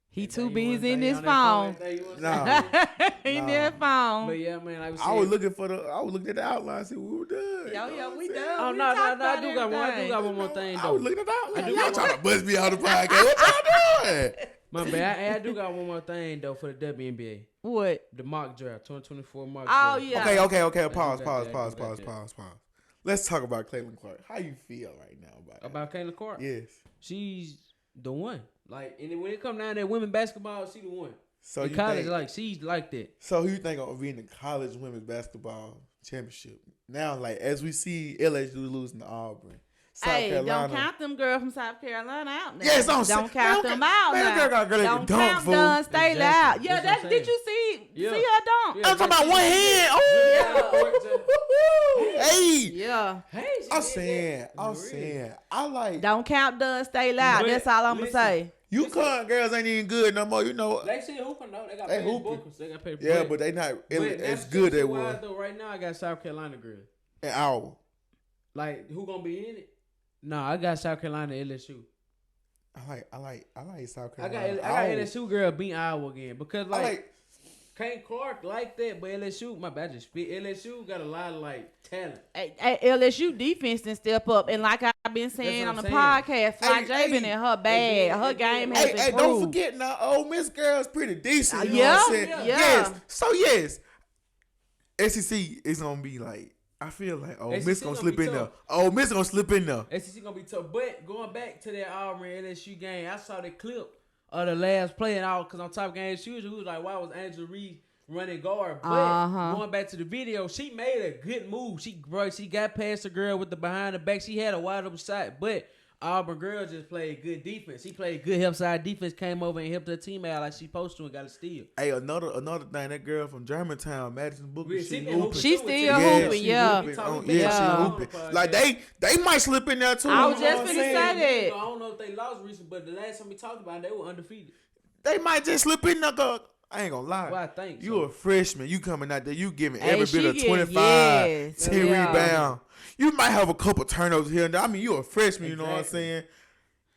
Speaker 2: He too busy in his phone.
Speaker 3: Nah.
Speaker 2: In their phone.
Speaker 1: But yeah, man,
Speaker 3: I was looking at the outline, see we were done.
Speaker 2: We done.
Speaker 1: Oh no, I do got one more thing though.
Speaker 3: I was looking at the outline. Y'all trying to bust me out the podcast. What y'all doing?
Speaker 1: My bad. I do got one more thing though for the WNBA.
Speaker 2: What?
Speaker 1: The mock draft, 2024 mock draft.
Speaker 2: Oh yeah.
Speaker 3: Okay. Pause. Let's talk about Caitlin Clark. How you feel right now
Speaker 1: about Caitlin Clark?
Speaker 3: Yes.
Speaker 1: She's the one. Like, and when it come down to women basketball, she the one.
Speaker 3: So
Speaker 1: in college, she's like that.
Speaker 3: So who you think gonna be in the college women's basketball championship? Now, like as we see LSU losing to Auburn, South Carolina.
Speaker 2: Don't count them girls from South Carolina out now.
Speaker 3: Yes,
Speaker 2: don't count them out now.
Speaker 3: Don't
Speaker 2: count Dunn Staley out. Yeah, did you see her dunk?
Speaker 3: I'm talking about one hand. Oh, hey.
Speaker 2: Yeah.
Speaker 3: I'm saying. I like.
Speaker 2: Don't count Dunn Staley out. That's all I'm gonna say.
Speaker 3: UConn girls ain't even good no more. You know.
Speaker 1: They still hooping though. They got
Speaker 3: They
Speaker 1: paid
Speaker 3: hooping.
Speaker 1: bookers. They got paid.
Speaker 3: Yeah, but they not as good as they were.
Speaker 1: Though right now, I got South Carolina girls.
Speaker 3: An hour.
Speaker 1: Like who gonna be in it? No, I got South Carolina LSU.
Speaker 3: I like South Carolina.
Speaker 1: I got LSU girl beat Iowa again because like Kane Clark like that, but LSU, my bad, just spit. LSU got a lot of like talent.
Speaker 2: LSU defense didn't step up, and like I've been saying on the podcast, Fly J been in her bag. Her game has improved.
Speaker 3: Hey, don't forget now, Ole Miss girls pretty decent. You know what I'm saying?
Speaker 2: Yeah.
Speaker 3: Yes. So yes, SEC is gonna be like. I feel like Ole Miss gonna slip in there. Ole Miss gonna slip in there.
Speaker 1: SEC gonna be tough. But going back to that Auburn LSU game, I saw the clip of the last play and all because on Top Game she was like, why was Angela Reed running guard? But going back to the video, she made a good move. She got past the girl with the behind the back. She had a wide open shot, but Auburn girl just played good defense. She played good help side defense, came over and helped her team out like she supposed to and got a steal.
Speaker 3: Hey, another thing, that girl from Germantown, Madison Booker, she hooping.
Speaker 2: She still hooping,
Speaker 3: yeah. She hooping. Like they might slip in there too.
Speaker 2: I was just finna say that.
Speaker 1: I don't know if they lost recently, but the last time we talked about it, they were undefeated.
Speaker 3: They might just slip in there. I ain't gonna lie.
Speaker 1: Well, I think
Speaker 3: you a freshman. You coming out there. You giving
Speaker 2: hey,
Speaker 3: every bit of 25, 10 rebound. You might have a couple turnovers here and there. I mean, you a freshman. You know what I'm saying?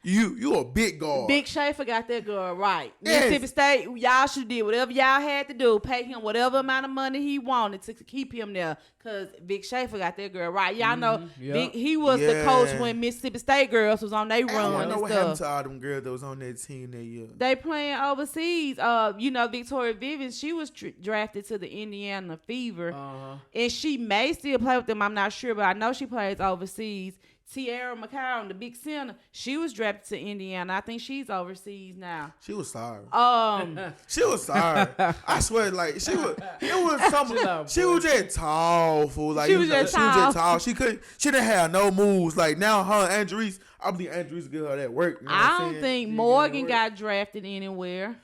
Speaker 3: You a big guard.
Speaker 2: Big Schaefer got that girl right.
Speaker 3: Yes.
Speaker 2: Mississippi State, y'all should did whatever y'all had to do. Pay him whatever amount of money he wanted to keep him there. Because Big Schaefer got that girl right. Y'all know he was the coach when Mississippi State girls was on their run
Speaker 3: I
Speaker 2: and
Speaker 3: know what
Speaker 2: stuff.
Speaker 3: happened to all them girls that was on that team that year.
Speaker 2: They playing overseas. Victoria Vivens, she was drafted to the Indiana Fever. And she may still play with them. I'm not sure, but I know she plays overseas. Tierra McCown, the big center, she was drafted to Indiana. I think she's overseas now.
Speaker 3: She was sorry.
Speaker 2: She
Speaker 3: was sorry. I swear, like she was. It was something. She was just tall, fool. Like
Speaker 2: she was just tall.
Speaker 3: She couldn't. She didn't have no moves. Like now, her and Andrews. I believe Andrews get her that work. You know
Speaker 2: I don't think Morgan got drafted anywhere.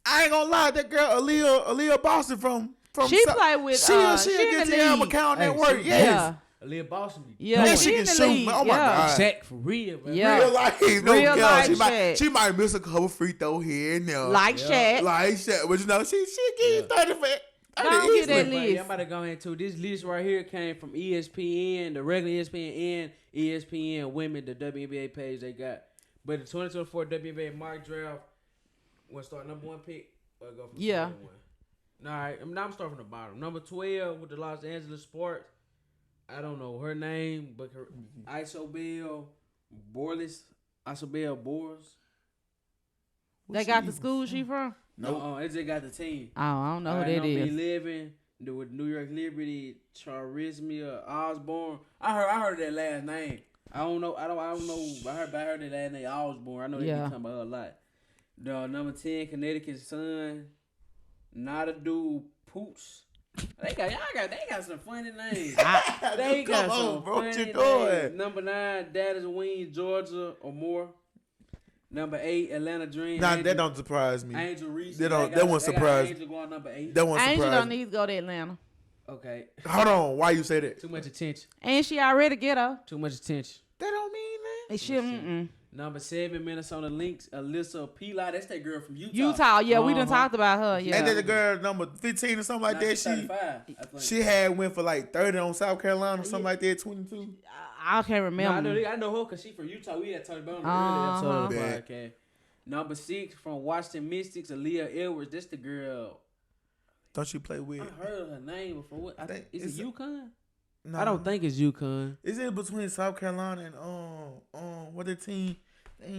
Speaker 3: I ain't gonna lie. That girl, Aaliyah Boston from
Speaker 2: she played with.
Speaker 3: She get Tierra McCown that work. Yes.
Speaker 1: Aaliyah Boston.
Speaker 2: Yeah,
Speaker 3: she can shoot. Oh my God.
Speaker 1: Shaq for real, man.
Speaker 2: Yeah.
Speaker 3: Real life.
Speaker 2: Real life Shaq.
Speaker 3: She might miss a couple free throw here and there.
Speaker 2: Like Shaq.
Speaker 3: But you know, she give 30 for
Speaker 2: Don't get that list.
Speaker 1: I'm about to go into this list right here. Came from ESPN, the regular ESPN and ESPN Women, the WNBA page they got. But the 2024 WNBA mock draft, want to start number 1 pick or go from number 1? All right, I'm starting from the bottom. Number 12 with the Los Angeles Sparks. I don't know her name, but her Isobel Borles.
Speaker 2: They got the school she from?
Speaker 1: No, it just got the team.
Speaker 2: Oh, I don't know who that is.
Speaker 1: 11 with New York Liberty, Charisma Osborne. I heard that last name. I don't know. I heard that last name Osborne. I know they be talking about her a lot. The number 10 Connecticut Sun, Nadadu Poots. They got some funny names. They got some funny names. Number 9, Dallas Wings, Georgia or more. Number 8, Atlanta Dream.
Speaker 3: Nah, that don't surprise me.
Speaker 1: Angel Reese.
Speaker 3: That won't surprise me.
Speaker 1: Angel going number 8.
Speaker 3: That won't surprise me.
Speaker 2: Angel don't need to go to Atlanta.
Speaker 1: Okay.
Speaker 3: Hold on. Why you say that?
Speaker 1: Too much attention.
Speaker 2: And she already get her.
Speaker 1: Too much attention.
Speaker 3: That don't mean that.
Speaker 2: It shouldn't.
Speaker 1: Number 7, Minnesota Lynx, Alyssa Pilar. That's that girl from
Speaker 2: Utah. Yeah, we done talked about her. Yeah.
Speaker 3: And then the girl number 15 or something like that. She had went for like 30 on South Carolina or something like that. 22.
Speaker 2: I can't remember.
Speaker 1: I know her because she from Utah. We had talked about her on the earlier episode of the podcast. Number 6 from Washington Mystics, Aaliyah Edwards. That's the girl.
Speaker 3: Don't she play with?
Speaker 1: I heard her name before. What? Is it UConn?
Speaker 3: No.
Speaker 1: I don't think it's UConn.
Speaker 3: Is it between South Carolina and what the team?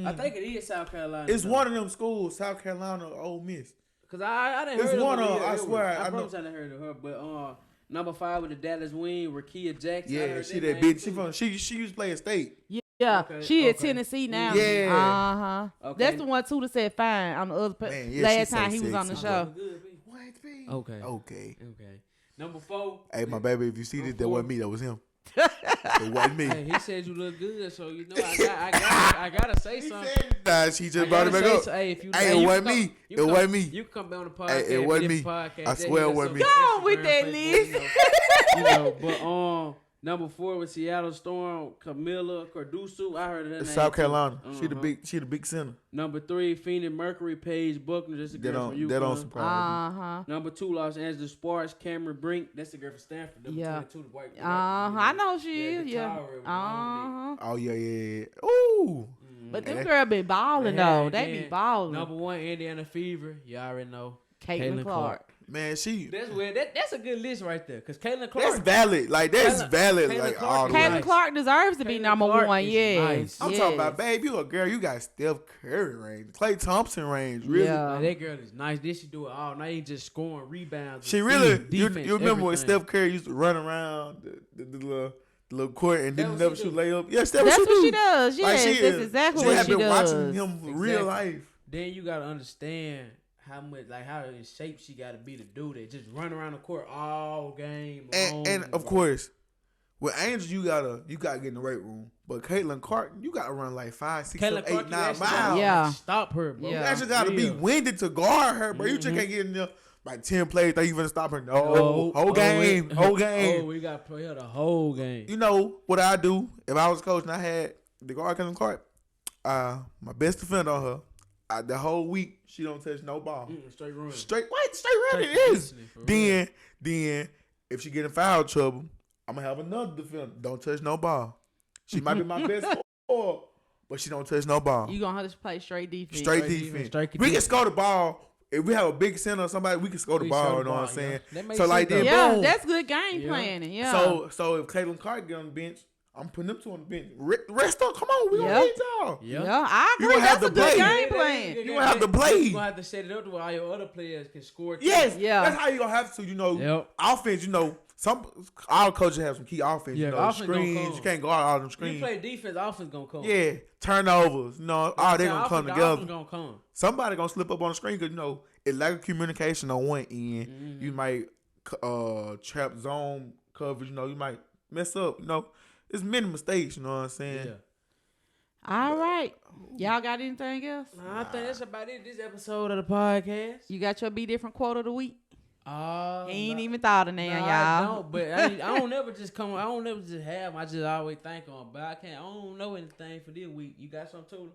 Speaker 1: I think it is South Carolina.
Speaker 3: It's one of them schools, South Carolina or Ole Miss.
Speaker 1: Cause I didn't hear.
Speaker 3: It's one of them. I swear.
Speaker 1: I promise I didn't heard of her. But number 5 with the Dallas Wing, Rakia Jackson.
Speaker 3: Yeah, she that bitch. She used to play at State.
Speaker 2: Yeah, she at Tennessee now.
Speaker 3: Yeah.
Speaker 2: Okay. That's the one Tooda said fine on the other last time he was on the show.
Speaker 3: Okay.
Speaker 1: Number 4.
Speaker 3: Hey, my baby, if you see this, that wasn't me. That was him. It wasn't me.
Speaker 1: Hey, he said you look good, so you know I gotta say something.
Speaker 3: Nah, she just brought it back up.
Speaker 1: Hey,
Speaker 3: it wasn't me. It wasn't me.
Speaker 1: You can come back on the podcast.
Speaker 3: It wasn't me. I swear it wasn't me.
Speaker 2: Go on with that list.
Speaker 1: But Number 4 was Seattle Storm, Camilla Cardusu. I heard of that name.
Speaker 3: South Carolina.
Speaker 1: Uh-huh.
Speaker 3: She the big center.
Speaker 1: Number 3, Phoenix Mercury, Paige Buckner. That's a girl from UConn.
Speaker 3: That don't surprise me.
Speaker 1: Number 2, Los Angeles Sparks, Cameron Brink. That's the girl from Stanford.
Speaker 2: Yeah.
Speaker 1: The white.
Speaker 2: I know she is. Yeah.
Speaker 3: Oh yeah. Ooh.
Speaker 2: But them girl be balling though. They be balling.
Speaker 1: Number 1, Indiana Fever. You already know.
Speaker 2: Caitlin Clark.
Speaker 3: Man,
Speaker 1: That's a good list right there. Cause Caitlin Clark.
Speaker 3: That's valid. Like that's valid. Like all the way.
Speaker 2: Caitlin Clark deserves to be number 1. Yes.
Speaker 3: I'm talking about, babe, you a girl. You got Steph Curry range, Klay Thompson range. Really?
Speaker 2: Yeah.
Speaker 1: Like, that girl is nice. This she do it all night. Ain't just scoring rebounds.
Speaker 3: She really.
Speaker 1: Defense,
Speaker 3: you remember when Steph Curry used to run around the little court and didn't never shoot layup? Yeah, Steph.
Speaker 2: That's what she does. Yes,
Speaker 3: like
Speaker 2: that's exactly what she does.
Speaker 3: She had been watching him real life.
Speaker 1: Then you gotta understand how much, like how in shape she gotta be to do that. Just run around the court all game.
Speaker 3: And of course, with Angel, you gotta get in the weight room. But Caitlin Clark, you gotta run like 5, 6, 7, 8, 9 miles.
Speaker 2: Yeah.
Speaker 1: Stop her, bro.
Speaker 3: You actually gotta be winded to guard her, bro. You just can't get in there like 10 plays. Think you gonna stop her? No, whole game.
Speaker 1: Oh, we gotta play her the whole game.
Speaker 3: You know what I do if I was coach and I had the guard Caitlin Clark? My best defender on her. The whole week she don't touch no ball.
Speaker 1: Straight run.
Speaker 3: Straight running it is. Then if she get in foul trouble, I'm gonna have another defender. Don't touch no ball. She might be my best scorer, but she don't touch no ball.
Speaker 2: You gonna have to play straight defense.
Speaker 3: Straight defense. We can score the ball. If we have a big center or somebody, we can score the ball. You know what I'm saying? So like that.
Speaker 2: Yeah,
Speaker 3: boom.
Speaker 2: that's good game planning. Yeah.
Speaker 3: So if Caitlin Clark get on the bench, I'm putting them two on the bench. Rest up. Come on. We gonna need y'all.
Speaker 2: Yeah, I agree.
Speaker 3: You
Speaker 2: That's
Speaker 3: have
Speaker 2: a
Speaker 3: to
Speaker 2: good
Speaker 3: play.
Speaker 2: game plan.
Speaker 3: You gonna have to play.
Speaker 1: You gonna have to set it up to where all your other players can score.
Speaker 3: Yes.
Speaker 2: Yeah.
Speaker 3: That's how you gonna have to. You know, offense. You know, all coaches have some key offense.
Speaker 1: Yeah,
Speaker 3: you know, screens. You can't guard all them screens.
Speaker 1: You play defense, offense gonna come.
Speaker 3: Yeah, turnovers. You know, all they gonna come together.
Speaker 1: Gonna come.
Speaker 3: Somebody gonna slip up on the screen because you know it lack of communication on one end. You might trap zone coverage. You know, you might mess up. You know, it's many mistakes. You know what I'm saying?
Speaker 1: Yeah.
Speaker 2: All right. Y'all got anything else?
Speaker 1: Nah, I think that's about it. This episode of the podcast.
Speaker 2: You got your Be Different quote of the week? Ain't
Speaker 1: Nah,
Speaker 2: even thought of that, y'all.
Speaker 1: I don't, but I don't never just come. I don't never just have them. I just always think on. But I don't know anything for this week. You got something, Tooda?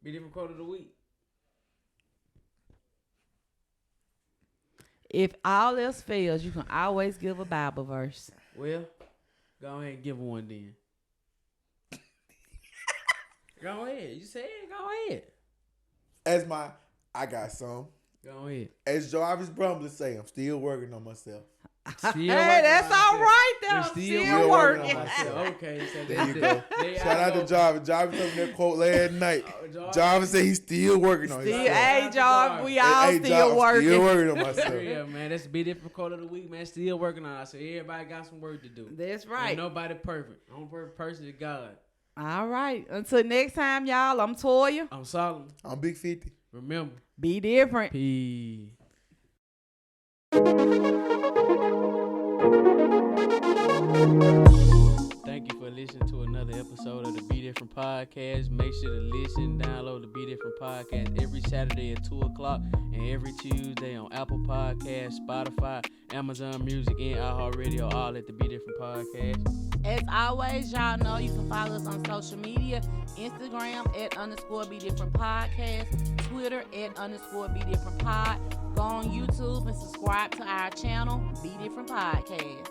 Speaker 1: Be Different quote of the week.
Speaker 2: If all else fails, you can always give a Bible verse.
Speaker 1: Well, go ahead and give one then. Go ahead. You said it. Go ahead.
Speaker 3: I got some.
Speaker 1: Go ahead.
Speaker 3: As Jarvis Brumley say, I'm still working on myself.
Speaker 2: Hey, that's all right though. Still working.
Speaker 3: On myself.
Speaker 1: Okay, so
Speaker 3: There you go. Shout out to Jarvis. Jarvis told me that quote last night. Jarvis said he's still working on himself.
Speaker 2: Hey, Jarvis, we all still working.
Speaker 3: Still working on myself.
Speaker 1: Yeah, man, that's Be Different quote of the week, man. Still working on it. So everybody got some work to do.
Speaker 2: That's right.
Speaker 1: Ain't nobody perfect. Only perfect person is God.
Speaker 2: All right. Until next time, y'all, I'm Toya.
Speaker 1: I'm Solomon.
Speaker 3: I'm Big 50.
Speaker 1: Remember,
Speaker 2: be different.
Speaker 1: Peace. Thank you for listening to another episode of the Be Different Podcast. Make sure to listen, download the Be Different Podcast every Saturday at 2 o'clock and every Tuesday on Apple Podcasts, Spotify, Amazon Music, and iHeartRadio, all at the Be Different Podcast.
Speaker 2: As always, y'all know you can follow us on social media, Instagram @_Be Different Podcast, Twitter @_Be Different Pod. Go on YouTube and subscribe to our channel, Be Different Podcast.